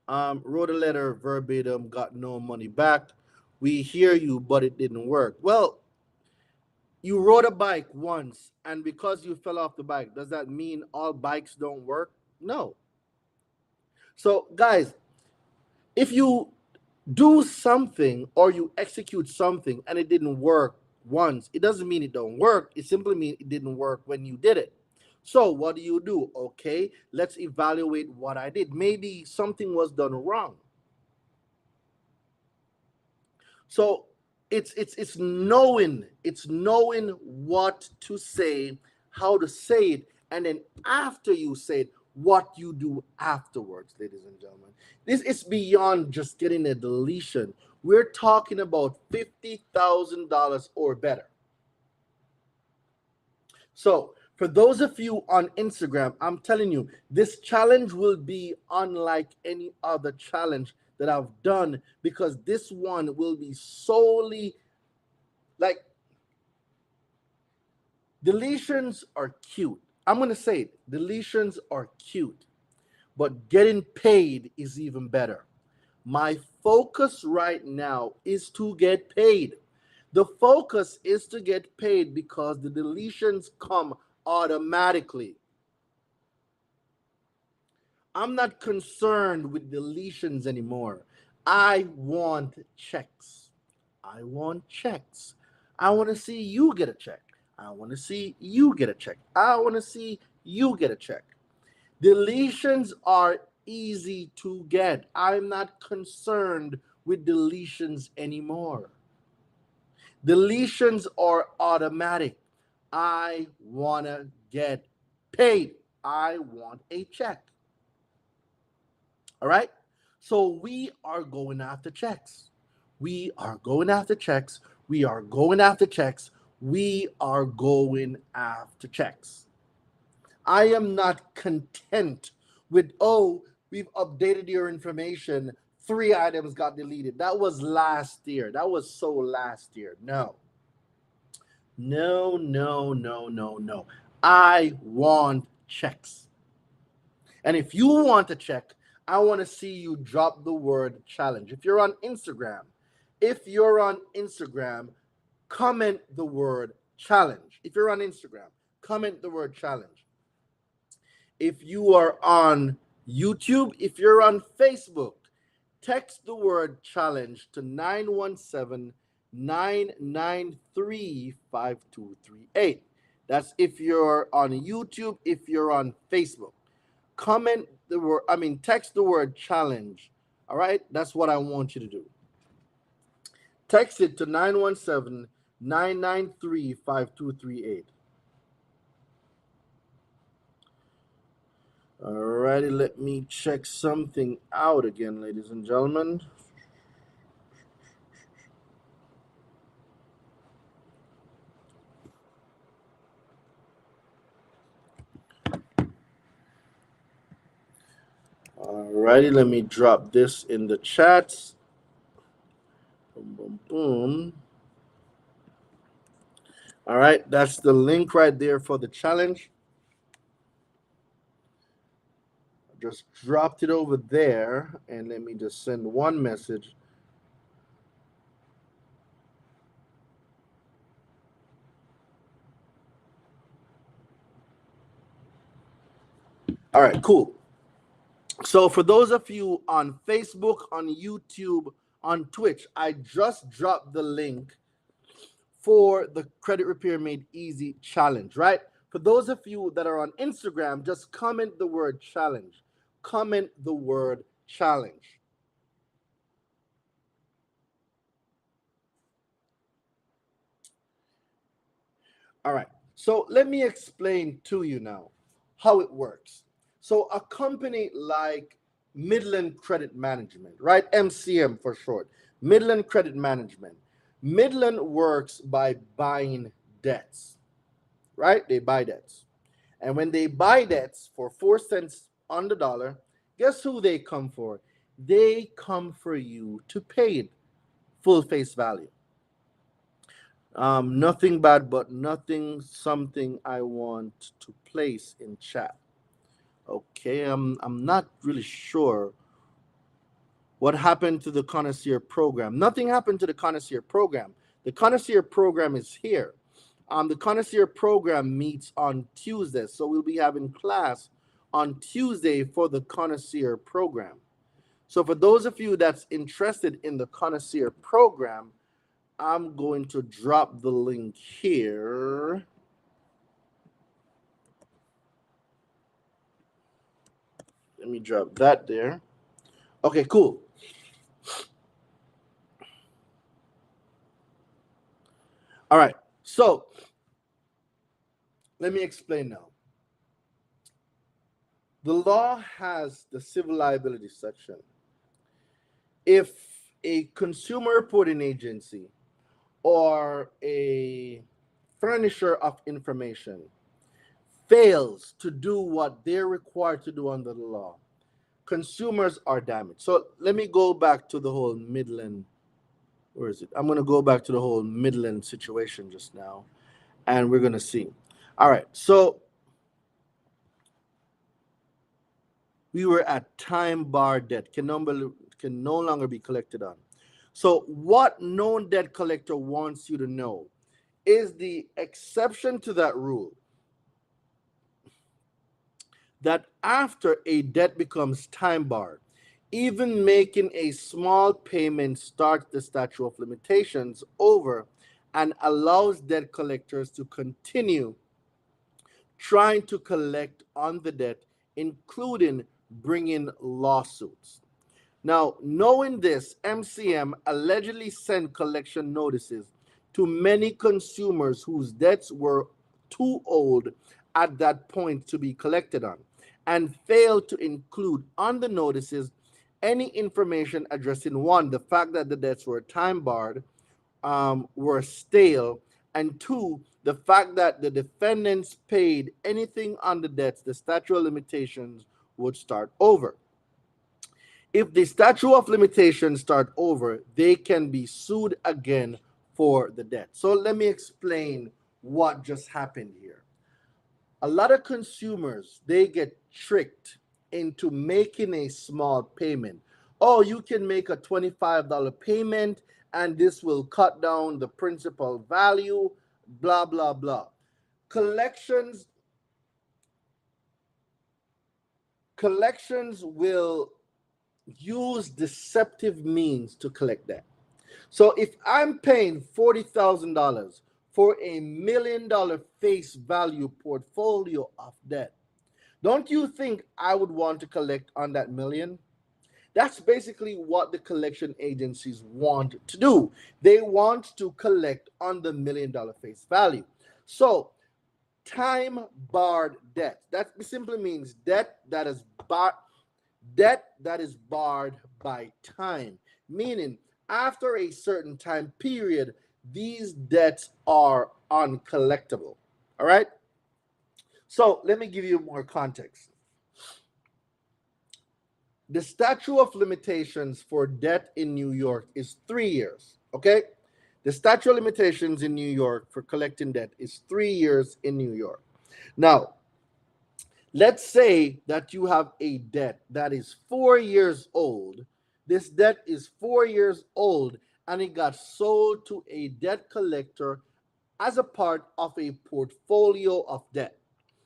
wrote a letter verbatim, got no money back. We hear you, but it didn't work. Well, you rode a bike once, and because you fell off the bike, does that mean all bikes don't work? No. So, guys, if you do something or you execute something and it didn't work once, it doesn't mean it don't work. It simply means it didn't work when you did it. So, what do? Okay, let's evaluate what I did. Maybe something was done wrong. So it's knowing what to say, how to say it, and then after you say it, what you do afterwards, ladies and gentlemen. This is beyond just getting a deletion. We're talking about $50,000 or better. So for those of you on Instagram, I'm telling you, this challenge will be unlike any other challenge that I've done, because this one will be solely like, deletions are cute. I'm going to say it. Deletions are cute, but getting paid is even better. My focus right now is to get paid. The focus is to get paid because the deletions come automatically. I'm not concerned with deletions anymore. I want checks. I want checks. I want to see you get a check. I want to see you get a check. I want to see you get a check. Deletions are easy to get. I'm not concerned with deletions anymore. Deletions are automatic. I want to get paid. I want a check. All right? So we are going after checks. We are going after checks. We are going after checks. We are going after checks. I am not content with, oh, we've updated your information. 3 items got deleted. That was last year. That was so last year. No. No, no, no, no, no. I want checks. And if you want a check, I want to see you drop the word challenge. If you're on Instagram, comment the word challenge. If you're on Instagram, comment the word challenge. If you are on YouTube, if you're on Facebook, text the word challenge to 917-993-5238. That's if you're on YouTube, if you're on Facebook. Comment the word, text the word challenge. All right? That's what I want you to do. Text it to 917-993-5238. Alrighty, let me check something out again, ladies and gentlemen. Alrighty, let me drop this in the chat. Boom, boom, boom. All right, that's the link right there for the challenge. Just dropped it over there, and let me just send one message. All right, cool. So for those of you on Facebook, on YouTube, on Twitch, I just dropped the link for the Credit Repair Made Easy challenge, right? For those of you that are on Instagram, just comment the word challenge. Comment the word challenge. All right. So let me explain to you now how it works. So a company like Midland Credit Management, right? MCM for short, Midland Credit Management. Midland works by buying debts, right? They buy debts. And when they buy debts for 4 cents on the dollar, guess who they come for? They come for you to pay it full face value. Nothing bad, but something I want to place in chat. Okay, I'm not really sure what happened to the connoisseur program. Nothing happened to the connoisseur program. The connoisseur program is here. The connoisseur program meets on Tuesday, so we'll be having class on Tuesday for the connoisseur program. So for those of you that's interested in the connoisseur program, I'm going to drop the link here. Let me drop that there. Okay, cool. All right. So let me explain now. The law has the civil liability section. If a consumer reporting agency or a furnisher of information fails to do what they're required to do under the law, consumers are damaged. So let me go back to the whole Midland. Where is it? I'm going to go back to the whole Midland situation just now, and we're going to see. All right. So we were at time bar debt can no longer be collected on. So what known debt collector wants you to know is the exception to that rule that after a debt becomes time barred, even making a small payment starts the statute of limitations over and allows debt collectors to continue trying to collect on the debt, including bringing lawsuits. Now, knowing this, MCM allegedly sent collection notices to many consumers whose debts were too old at that point to be collected on, and failed to include on the notices any information addressing one, the fact that the debts were time barred, were stale, and two, the fact that the defendants paid anything on the debts, the statute of limitations would start over. If the statute of limitations start over, they can be sued again for the debt. So let me explain what just happened here. A lot of consumers, they get tricked into making a small payment. Oh, you can make a $25 payment and this will cut down the principal value, blah, blah, blah. Collections collections will use deceptive means to collect that. So if I'm paying $40,000 for $1 million face value portfolio of debt, don't you think I would want to collect on that million? That's basically what the collection agencies want to do. They want to collect on the $1 million face value. So, time barred debt. That simply means debt that is barred by time, meaning after a certain time period, these debts are uncollectible. All right? So, let me give you more context. The statute of limitations for debt in New York is 3 years. Okay? The statute of limitations in New York for collecting debt is 3 years in New York. Now, let's say that you have a debt that is 4 years old. This debt is 4 years old and it got sold to a debt collector as a part of a portfolio of debt.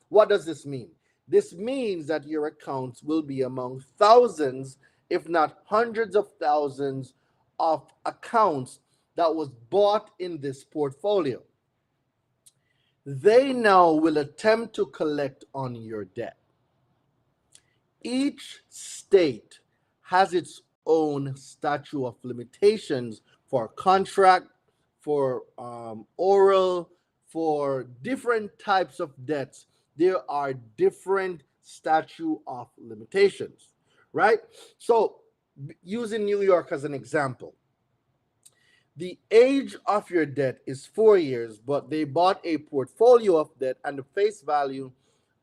What does this mean? This means that your accounts will be among thousands, if not hundreds of thousands, of accounts that was bought in this portfolio. They now will attempt to collect on your debt. Each state has its own statute of limitations for contract, for oral, for different types of debts. There are different statute of limitations, right? So, using New York as an example, the age of your debt is 4 years, but they bought a portfolio of debt, and the face value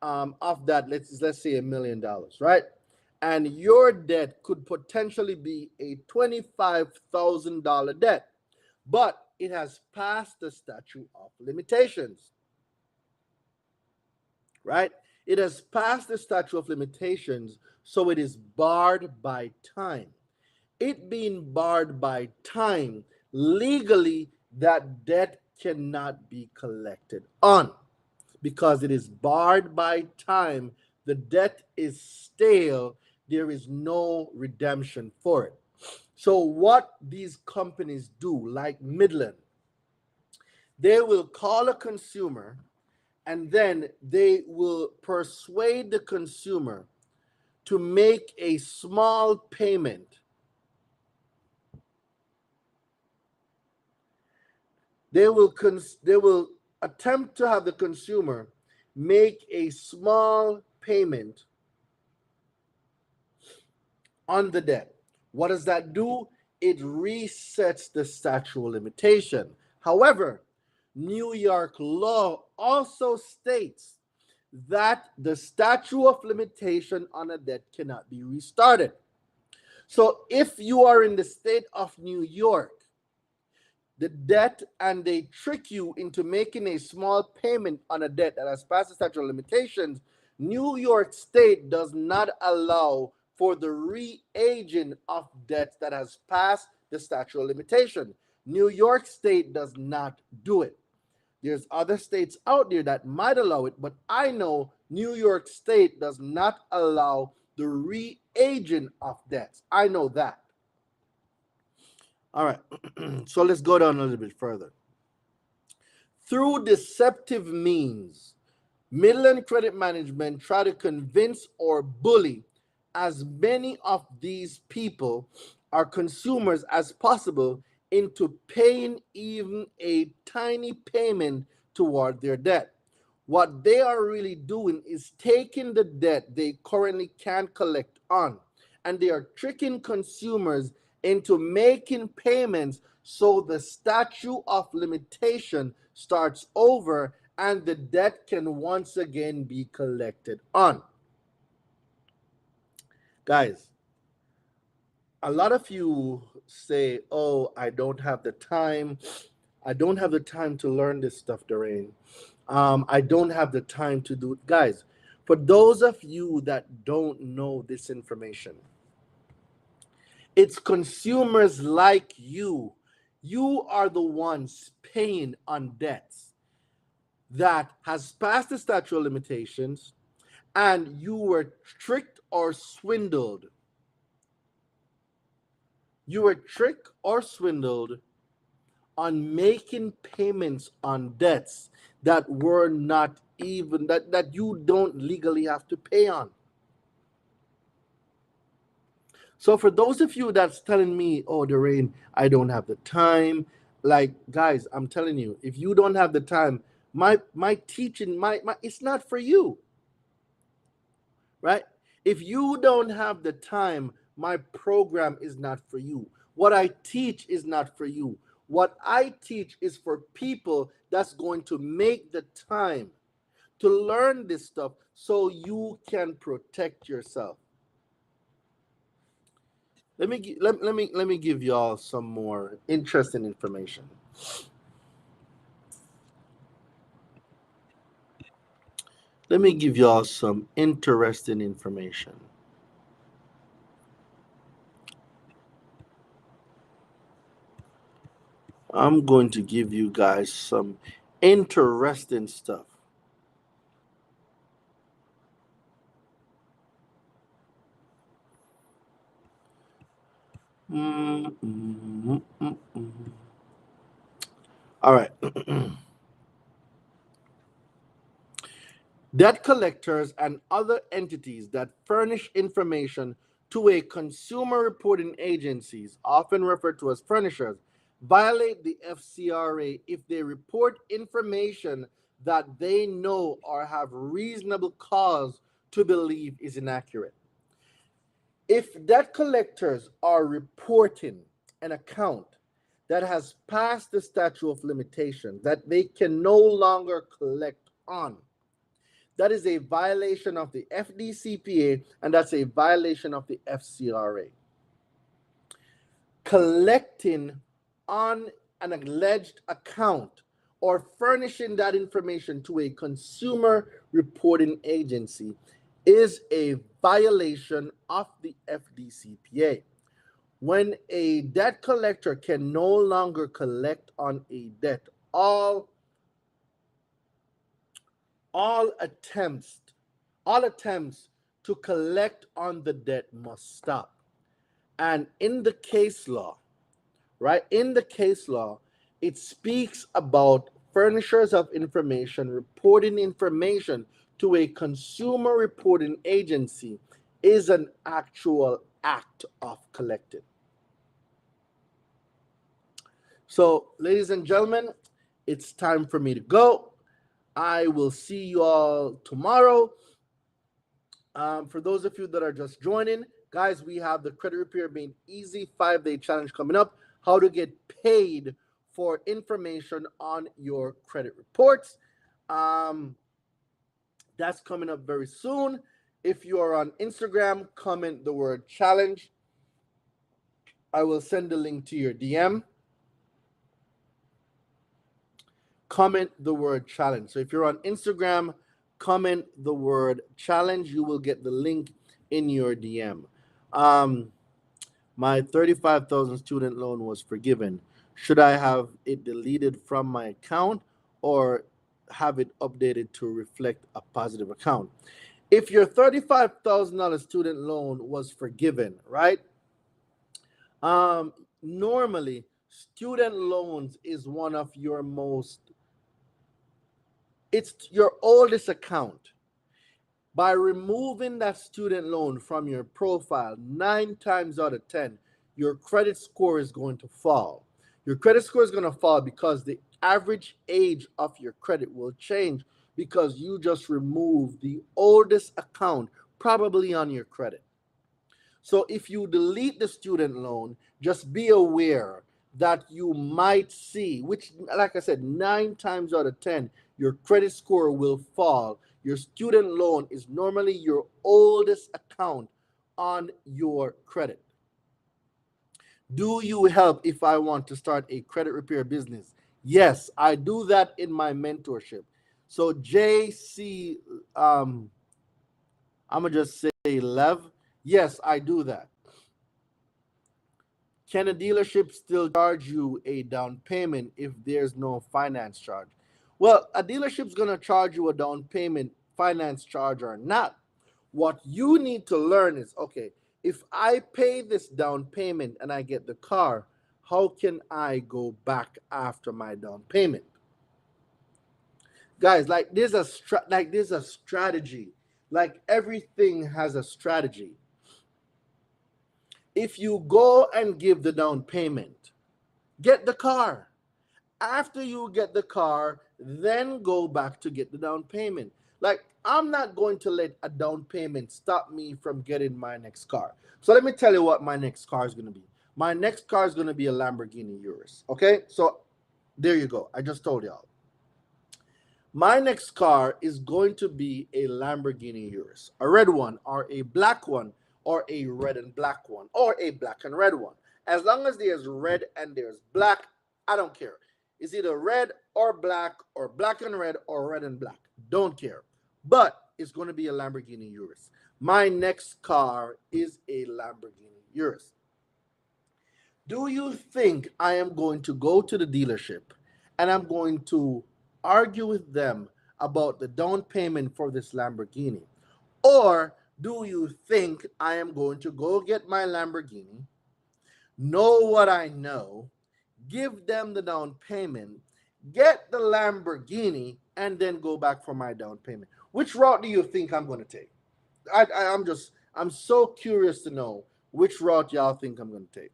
of that, let's say $1 million, right? And your debt could potentially be a $25,000 debt, but it has passed the statute of limitations, right? It has passed the statute of limitations, so it is barred by time. It being barred by time, legally, that debt cannot be collected on because it is barred by time. The debt is stale. There is no redemption for it. So, what these companies do, like Midland, they will call a consumer and then they will persuade the consumer to make a small payment. They will attempt to have the consumer make a small payment on the debt. What does that do? It resets the statute of limitation. However, New York law also states that the statute of limitation on a debt cannot be restarted. So if you are in the state of New York, the debt, and they trick you into making a small payment on a debt that has passed the statute of limitations, New York State does not allow for the re-aging of debts that has passed the statute of limitation. New York State does not do it. There's other states out there that might allow it, but I know New York State does not allow the re-aging of debts. I know that. All right, so let's go down a little bit further. Through deceptive means, Midland Credit Management try to convince or bully as many of these people or consumers as possible into paying even a tiny payment toward their debt. What they are really doing is taking the debt they currently can't collect on, and they are tricking consumers into making payments so the statute of limitation starts over and the debt can once again be collected on. Guys, a lot of you say, oh, I don't have the time, I don't have the time to learn this stuff, Doreen. I don't have the time to do it. Guys, for those of you that don't know this information, it's consumers like you. You are the ones paying on debts that has passed the statute of limitations and you were tricked or swindled. You were tricked or swindled on making payments on debts that were not even that you don't legally have to pay on. So for those of you that's telling me, oh, Doreen, I don't have the time, like guys, I'm telling you, if you don't have the time, my teaching, my it's not for you, right? If you don't have the time, my program is not for you. What I teach is not for you. What I teach is for people that's going to make the time to learn this stuff so you can protect yourself. Let me give y'all some more interesting information. Let me give y'all some interesting information. I'm going to give you guys some interesting stuff. Mm, mm, mm, mm. All right. Debt collectors and other entities that furnish information to a consumer reporting agencies, often referred to as furnishers, violate the FCRA if they report information that they know or have reasonable cause to believe is inaccurate. If debt collectors are reporting an account that has passed the statute of limitation that they can no longer collect on, that is a violation of the FDCPA and that's a violation of the FCRA. Collecting on an alleged account or furnishing that information to a consumer reporting agency is a violation of the FDCPA. When a debt collector can no longer collect on a debt, all attempts all attempts to collect on the debt must stop. And in the case law, right? In the case law, it speaks about furnishers of information reporting information to a consumer reporting agency is an actual act of collecting. So, ladies and gentlemen, it's time for me to go. I will see you all tomorrow. For those of you that are just joining, guys, we have the Credit Repair Made Easy 5-day challenge coming up. How to get paid for information on your credit reports. Um, that's coming up very soon. If you are on Instagram, comment the word challenge. I will send the link to your DM. Comment the word challenge. So if you're on Instagram, comment the word challenge. You will get the link in your DM. My 35,000 student loan was forgiven. Should I have it deleted from my account or have it updated to reflect a positive account? If your $35,000 student loan was forgiven, right? Normally, student loans is one of your most, it's your oldest account. By removing that student loan from your profile, 9 times out of 10, your credit score is going to fall. Your credit score is going to fall because the average age of your credit will change because you just removed the oldest account probably on your credit. So if you delete the student loan, just be aware that you might see, which, like I said, 9 times out of 10, your credit score will fall. Your student loan is normally your oldest account on your credit. Do you help if I want to start a credit repair business? Yes, I do that in my mentorship. So JC, I'm gonna just say Lev. Yes, I do that. Can a dealership still charge you a down payment if there's no finance charge? Well, a dealership's going to charge you a down payment, finance charge or not. What you need to learn is okay, if I pay this down payment and I get the car, how can I go back after my down payment? Guys, like there's a strategy. Like everything has a strategy. If you go and give the down payment, get the car. After you get the car, then go back to get the down payment. Like, I'm not going to let a down payment stop me from getting my next car. So let me tell you what my next car is going to be. My next car is going to be a Lamborghini Urus. Okay? So there you go. I just told y'all. My next car is going to be a Lamborghini Urus, a red one, or a black one, or a red and black one, or a black and red one. As long as there's red and there's black, I don't care. It's either red or black and red, or red and black. Don't care. But it's going to be a Lamborghini Urus. My next car is a Lamborghini Urus. Do you think I am going to go to the dealership and I'm going to argue with them about the down payment for this Lamborghini? Or do you think I am going to go get my Lamborghini, know what I know, give them the down payment, get the Lamborghini, and then go back for my down payment? Which route do you think I'm going to take? I'm so curious to know which route y'all think I'm going to take.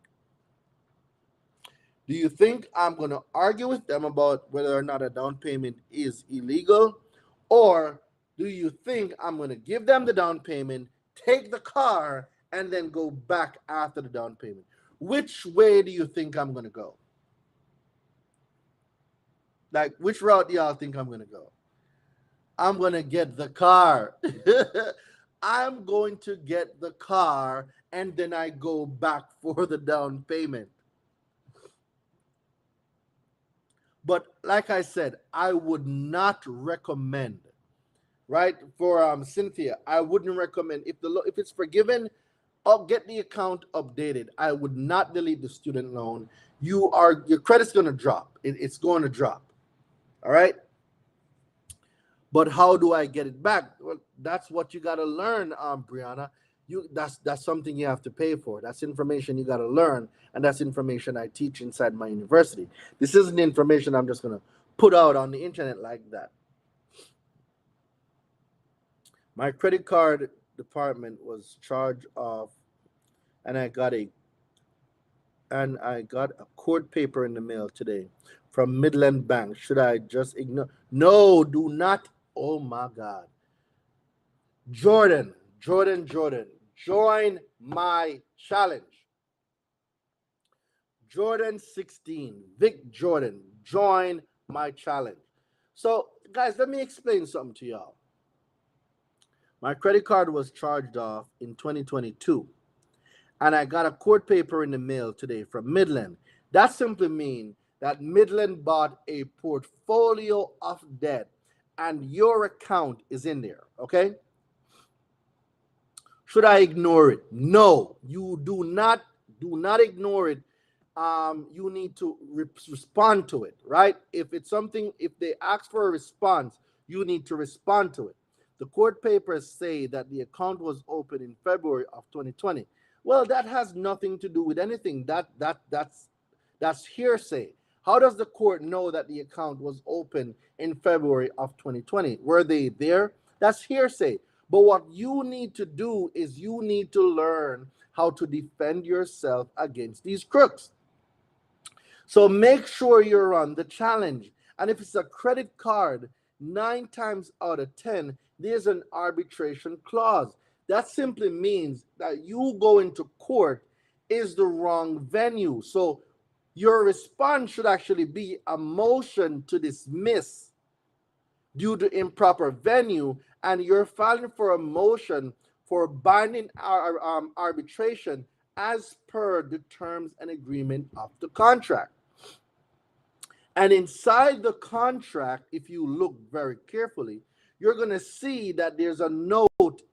Do you think I'm going to argue with them about whether or not a down payment is illegal? Or do you think I'm going to give them the down payment, take the car, and then go back after the down payment? Which way do you think I'm going to go? Like, which route do y'all think I'm going to go? I'm going to get the car. I'm going to get the car, and then I go back for the down payment. But like I said, I would not recommend, right? For Cynthia, I wouldn't recommend if it's forgiven, I'll get the account updated. I would not delete the student loan. Your credit's going to drop. It's going to drop. All right. But how do I get it back? Well, that's what you got to learn, Brianna. That's something you have to pay for. That's information you got to learn, and that's information I teach inside my university. This isn't information I'm just going to put out on the internet like that. My credit card department was charged off, and I got a court paper in the mail today from Midland Bank. Should I just ignore? No, do not. Oh my God. Jordan, join my challenge. Jordan 16, Vic Jordan, join my challenge. So, guys, let me explain something to y'all. My credit card was charged off in 2022, and I got a court paper in the mail today from Midland. That simply means that Midland bought a portfolio of debt, and your account is in there, okay? Should I ignore it? No, you do not ignore it. You need to respond to it, right? If they ask for a response, you need to respond to it. The court papers say that the account was opened in February of 2020. Well, that has nothing to do with anything. That's hearsay. How does the court know that the account was opened in February of 2020? Were they there? That's hearsay. But what you need to do is you need to learn how to defend yourself against these crooks. So make sure you're on the challenge. And if it's a credit card, 9 times out of 10, there's an arbitration clause. That simply means that you going to court is the wrong venue. So your response should actually be a motion to dismiss due to improper venue, and you're filing for a motion for binding arbitration as per the terms and agreement of the contract. And inside the contract, if you look very carefully, you're going to see that there's a note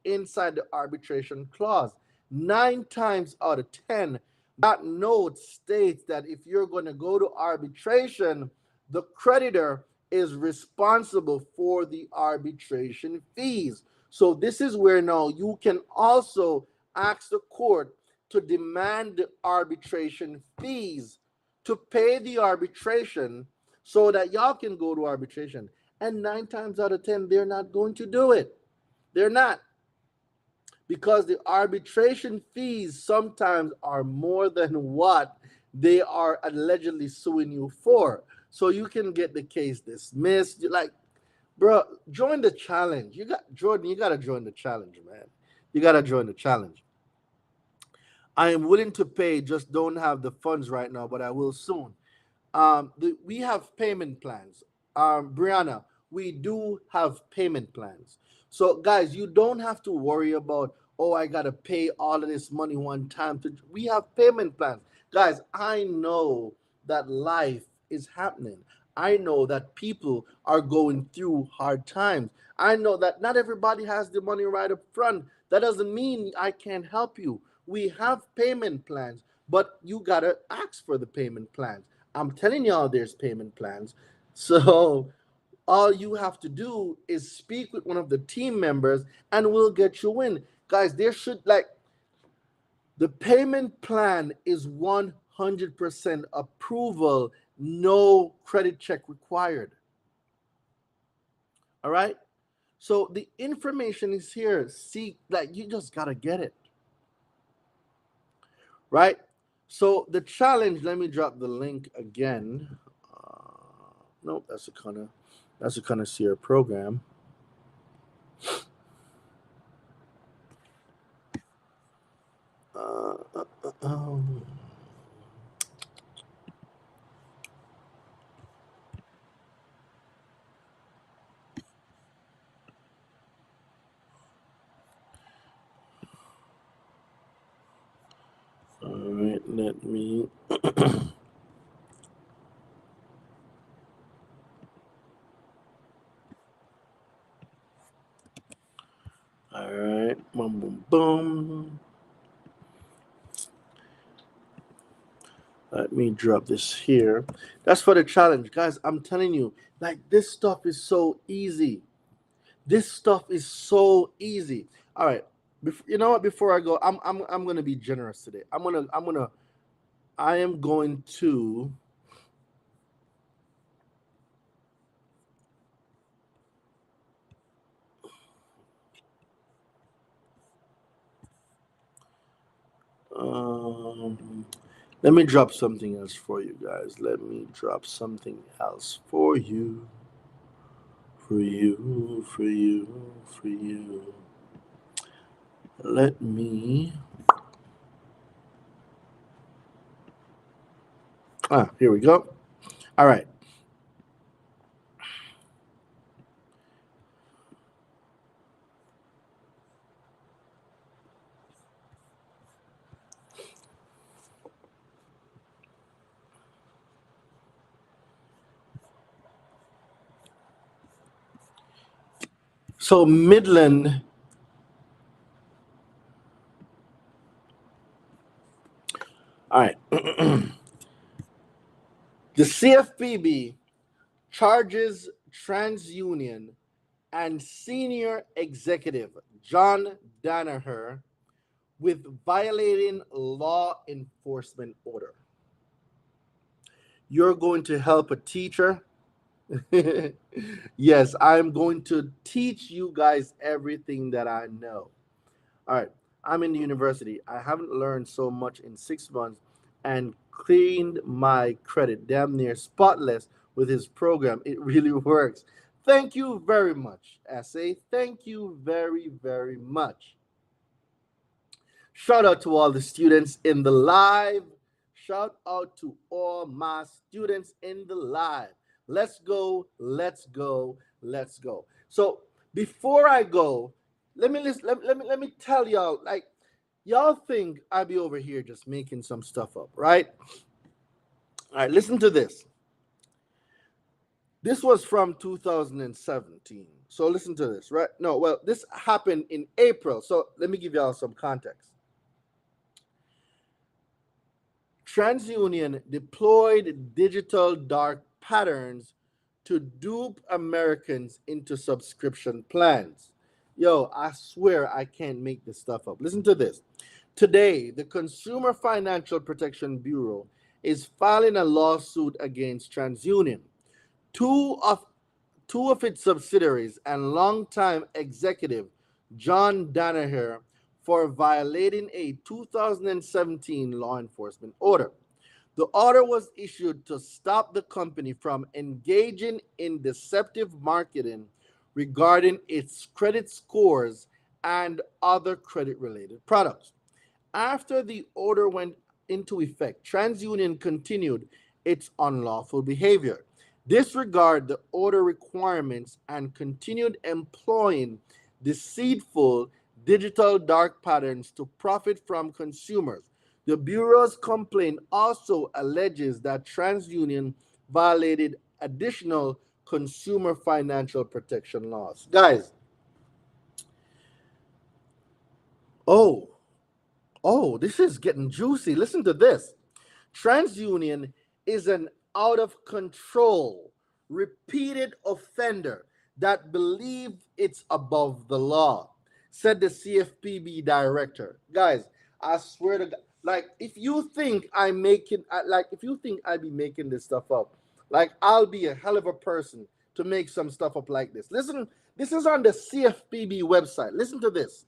inside the arbitration clause. 9 times out of 10, that note states that if you're going to go to arbitration, the creditor is responsible for the arbitration fees. So this is where now you can also ask the court to demand the arbitration fees to pay the arbitration so that y'all can go to arbitration. And 9 times out of 10, they're not going to do it. They're not. Because the arbitration fees sometimes are more than what they are allegedly suing you for. So you can get the case dismissed. You're like, bro, join the challenge. You got Jordan, you gotta join the challenge, man. You gotta join the challenge. I am willing to pay, just don't have the funds right now, but I will soon. We have payment plans. Brianna, we do have payment plans. So, guys, you don't have to worry about, oh, I got to pay all of this money one time. We have payment plans. Guys, I know that life is happening. I know that people are going through hard times. I know that not everybody has the money right up front. That doesn't mean I can't help you. We have payment plans, but you got to ask for the payment plans. I'm telling y'all there's payment plans. So all you have to do is speak with one of the team members and we'll get you in. Guys, there should like the payment plan is 100% approval, no credit check required. All right? So the information is here. See, like you just got to get it. Right? So the challenge, let me drop the link again. Nope, that's a connoisseur program. Uh, uh, uh, um. All right, let me. All right, boom, boom, boom. Let me drop this here. That's for the challenge, guys. I'm telling you, like this stuff is so easy. This stuff is so easy. All right, you know what? Before I go, I'm gonna be generous today. I am going to. Um, Let me drop something else for you guys. Let me drop something else for you. For you, for you, for you. Let me. Here we go. All right. So, Midland. All right. The CFPB charges TransUnion and senior executive John Danaher with violating law enforcement order. You're going to help a teacher. Yes, I'm going to teach you guys everything that I know. All right, I'm in the university. I haven't learned so much in 6 months and cleaned my credit damn near spotless with his program. It really works. Thank you very much, Essay. Thank you very, very much. Shout out to all the students in the live. Shout out to all my students in the live. Let's go, let's go, let's go. So before I go, let me tell y'all, like, y'all think I be over here just making some stuff up, right? All right, listen to this. This was from 2017. So listen to this, right? No, well, this happened in April. So let me give y'all some context. TransUnion deployed digital dark patterns to dupe Americans into subscription plans. Yo, I swear I can't make this stuff up. Listen to this. Today, the Consumer Financial Protection Bureau is filing a lawsuit against TransUnion. Two of two of its subsidiaries and longtime executive John Danaher for violating a 2017 law enforcement order. The order was issued to stop the company from engaging in deceptive marketing regarding its credit scores and other credit related products. After the order went into effect, TransUnion continued its unlawful behavior, disregarded the order requirements, and continued employing deceitful digital dark patterns to profit from consumers. The Bureau's complaint also alleges that TransUnion violated additional consumer financial protection laws. Guys, oh, this is getting juicy. Listen to this. TransUnion is an out of control, repeated offender that believes it's above the law, said the CFPB director. Guys, I swear to God, like if you think I'm making, like if you think I be making this stuff up, like I'll be a hell of a person to make some stuff up like this. Listen, this is on the CFPB website. Listen to this.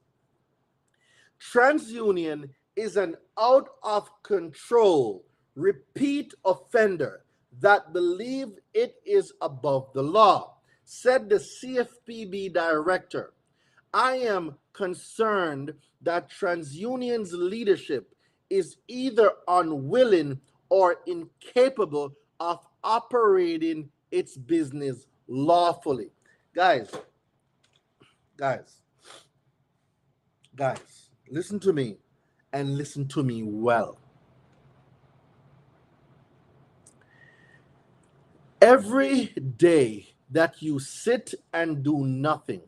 TransUnion is an out of control, repeat offender that believe it is above the law, said the CFPB director. I am concerned that TransUnion's leadership is either unwilling or incapable of operating its business lawfully. Guys, guys, guys, listen to me and listen to me well. Every day that you sit and do nothing,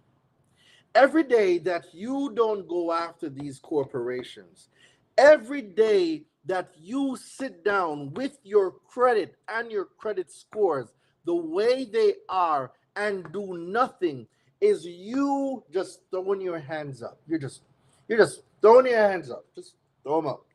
every day that you don't go after these corporations, every day that you sit down with your credit and your credit scores the way they are and do nothing, is you just throwing your hands up. You're just throwing your hands up. Just throw them up.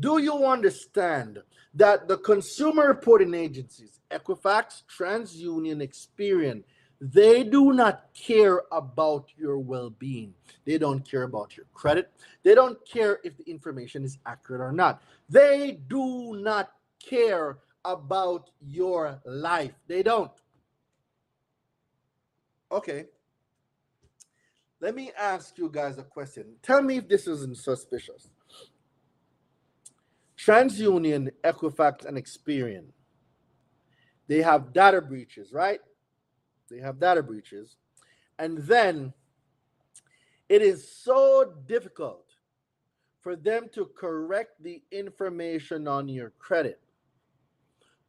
Do you understand that the consumer reporting agencies, Equifax, TransUnion, Experian, they do not care about your well being? They don't care about your credit. They don't care if the information is accurate or not. They do not care about your life. They don't. Okay, let me ask you guys a question. Tell me if this isn't suspicious. TransUnion, Equifax, and Experian, they have data breaches, right? They have data breaches. And then it is so difficult for them to correct the information on your credit.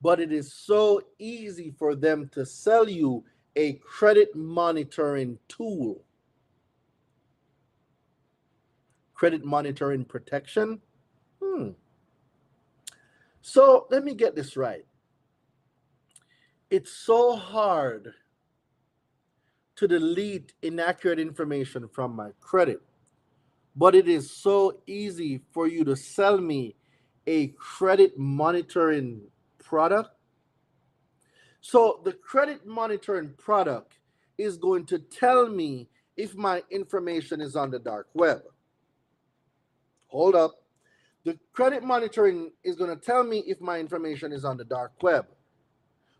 But it is so easy for them to sell you a credit monitoring tool. Credit monitoring protection. So let me get this right. It's so hard to delete inaccurate information from my credit, but it is so easy for you to sell me a credit monitoring product. So the credit monitoring product is going to tell me if my information is on the dark web. Hold up. The credit monitoring is going to tell me if my information is on the dark web.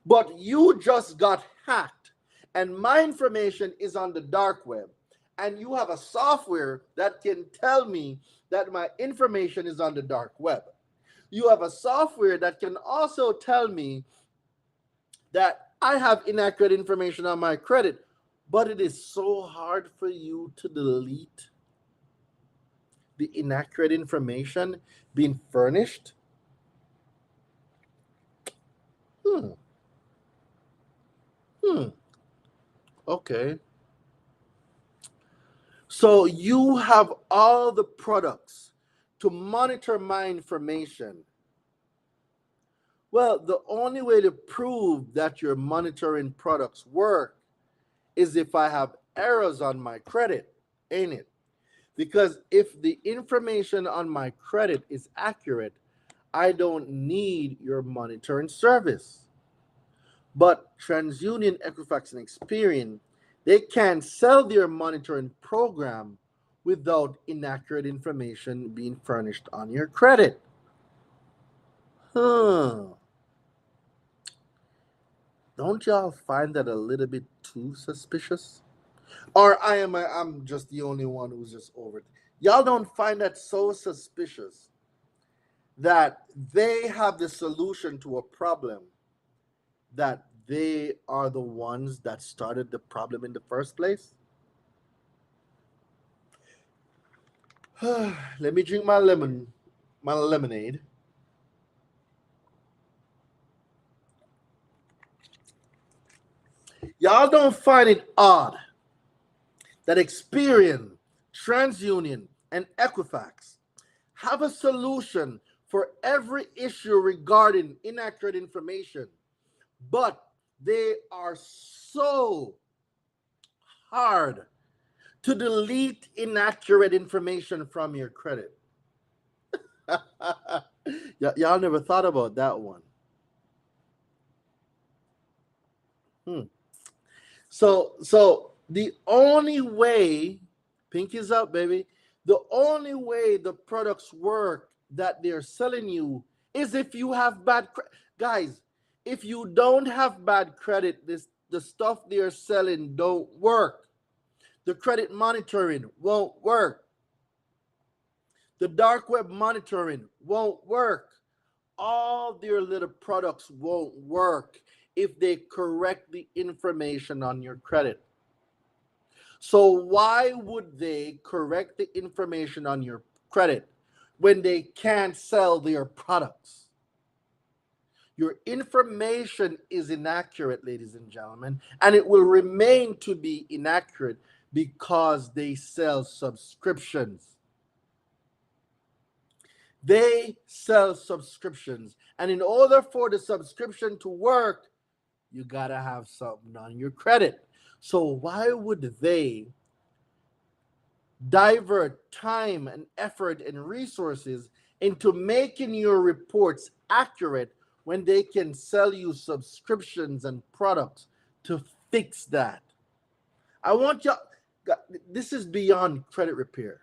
But you just got hacked and my information is on the dark web. And you have a software that can tell me that my information is on the dark web. You have a software that can also tell me that I have inaccurate information on my credit, but it is so hard for you to delete the inaccurate information being furnished. Hmm. Okay. So you have all the products to monitor my information. Well, the only way to prove that your monitoring products work is if I have errors on my credit, ain't it? Because if the information on my credit is accurate, I don't need your monitoring service. But TransUnion, Equifax, and Experian, they can sell their monitoring program without inaccurate information being furnished on your credit. Huh. Don't y'all find that a little bit too suspicious? Or I'm just the only one who's just over it. Y'all don't find that so suspicious that they have the solution to a problem, that they are the ones that started the problem in the first place? Let me drink my lemonade. Y'all don't find it odd that Experian, TransUnion, and Equifax have a solution for every issue regarding inaccurate information, but they are so hard to delete inaccurate information from your credit. Y'all never thought about that one. Hmm. So the only way, pinkies up, baby. The only way the products work that they're selling you is if you have bad guys. If you don't have bad credit, this the stuff they're selling don't work. The credit monitoring won't work. The dark web monitoring won't work. All their little products won't work if they correct the information on your credit. So why would they correct the information on your credit when they can't sell their products? Your information is inaccurate, ladies and gentlemen, and it will remain to be inaccurate because they sell subscriptions. They sell subscriptions, and in order for the subscription to work, you got to have something on your credit. So why would they divert time and effort and resources into making your reports accurate when they can sell you subscriptions and products to fix that? I want you, this is beyond credit repair.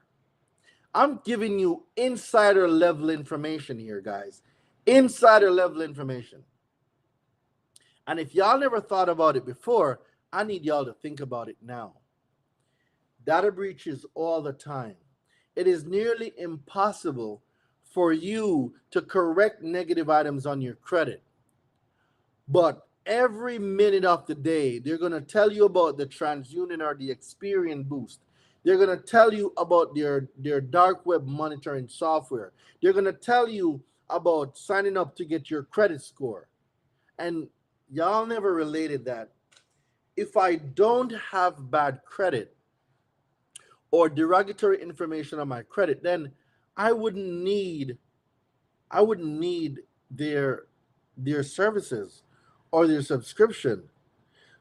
I'm giving you insider level information here, guys. Insider level information. And if y'all never thought about it before, I need y'all to think about it now. Data breaches all the time. It is nearly impossible for you to correct negative items on your credit. But every minute of the day, they're going to tell you about the TransUnion or the Experian boost. They're going to tell you about their dark web monitoring software. They're going to tell you about signing up to get your credit score. And y'all never related that. If I don't have bad credit, or derogatory information on my credit, then I wouldn't need I wouldn't need their services or their subscription.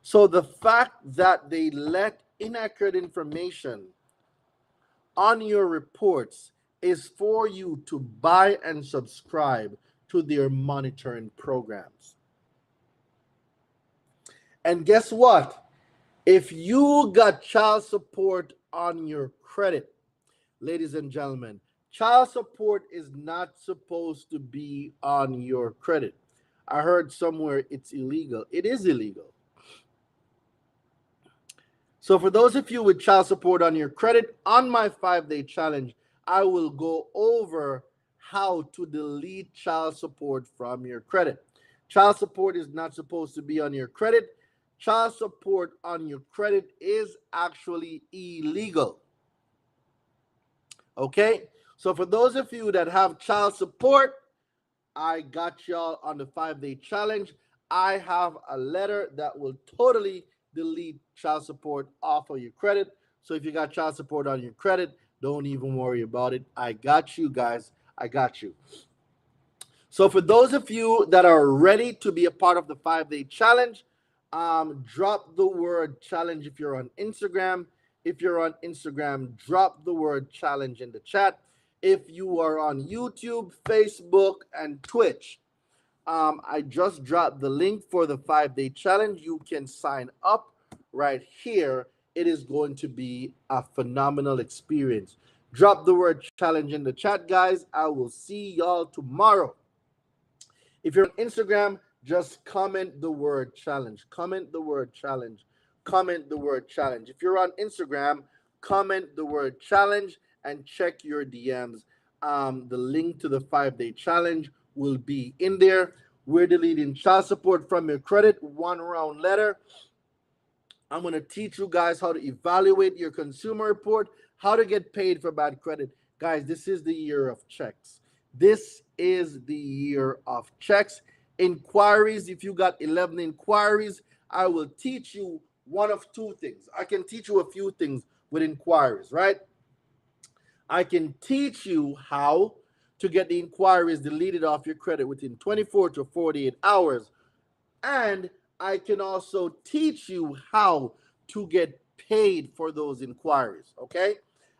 So the fact that they let inaccurate information on your reports is for you to buy and subscribe to their monitoring programs. And guess what? If you got child support on your credit, ladies and gentlemen, child support is not supposed to be on your credit. I heard somewhere it's illegal. It is illegal. So, for those of you with child support on your credit, on my 5-day challenge, I will go over how to delete child support from your credit. Child support is not supposed to be on your credit. Child support on your credit is actually illegal. Okay? So for those of you that have child support, I got y'all on the 5-day challenge. I have a letter that will totally delete child support off of your credit. So if you got child support on your credit, don't even worry about it. I got you guys. I got you. So for those of you that are ready to be a part of the 5 day challenge, drop the word challenge if you're on Instagram. If you're on Instagram, drop the word challenge in the chat. If you are on YouTube, Facebook, and Twitch, I just dropped the link for the 5 day challenge. You can sign up right here. It is going to be a phenomenal experience. Drop the word challenge in the chat, guys. I will see y'all tomorrow. If you're on Instagram, just comment the word challenge. Comment the word challenge. Comment the word challenge. If you're on Instagram, comment the word challenge and check your DMs. The link to the 5 day challenge will be in there. We're deleting child support from your credit, one round letter. I'm going to teach you guys how to evaluate your consumer report, how to get paid for bad credit. Guys, this is the year of checks. This is the year of checks. Inquiries, if you got 11 inquiries, I will teach you one of two things. I can teach you a few things with inquiries, right? I can teach you how to get the inquiries deleted off your credit within 24 to 48 hours. And I can also teach you how to get paid for those inquiries. Okay,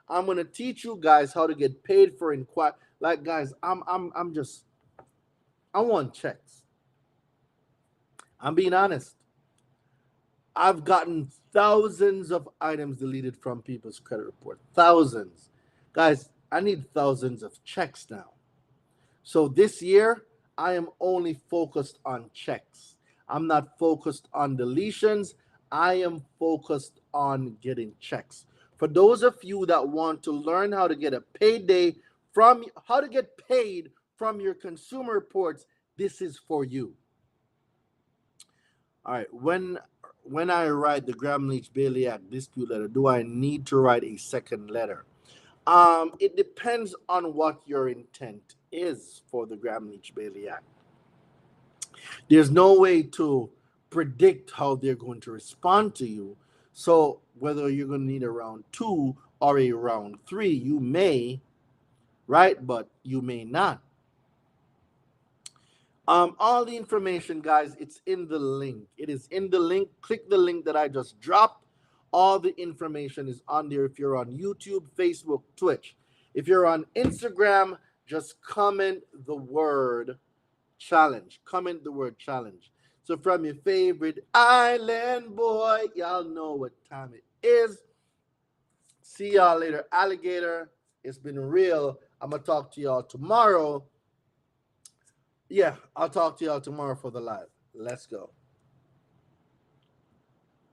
I'm gonna teach you guys how to get paid for inquiry. Like, guys, I'm just, I want checks. I'm being honest. I've gotten thousands of items deleted from people's credit report. Thousands, guys. I need thousands of checks now. So this year, I am only focused on checks. I'm not focused on deletions. I am focused on getting checks. For those of you that want to learn how to get a payday from, how to get paid from your consumer reports, this is for you. All right. When I write the Graham Leach Bailey Act dispute letter, do I need to write a second letter? It depends on what your intent is for the Graham Leach Bailey Act. There's no way to predict how they're going to respond to you. So whether you're going to need a round 2 or a round 3, you may, right? But you may not. All the information, guys, it's in the link. It is in the link. Click the link that I just dropped. All the information is on there if you're on YouTube, Facebook, Twitch. If you're on Instagram, just comment the word challenge. Comment the word challenge. So from your favorite island boy, y'all know what time it is. See y'all later, alligator. It's been real. I'm going to talk to y'all tomorrow. Yeah, I'll talk to y'all tomorrow for the live. Let's go.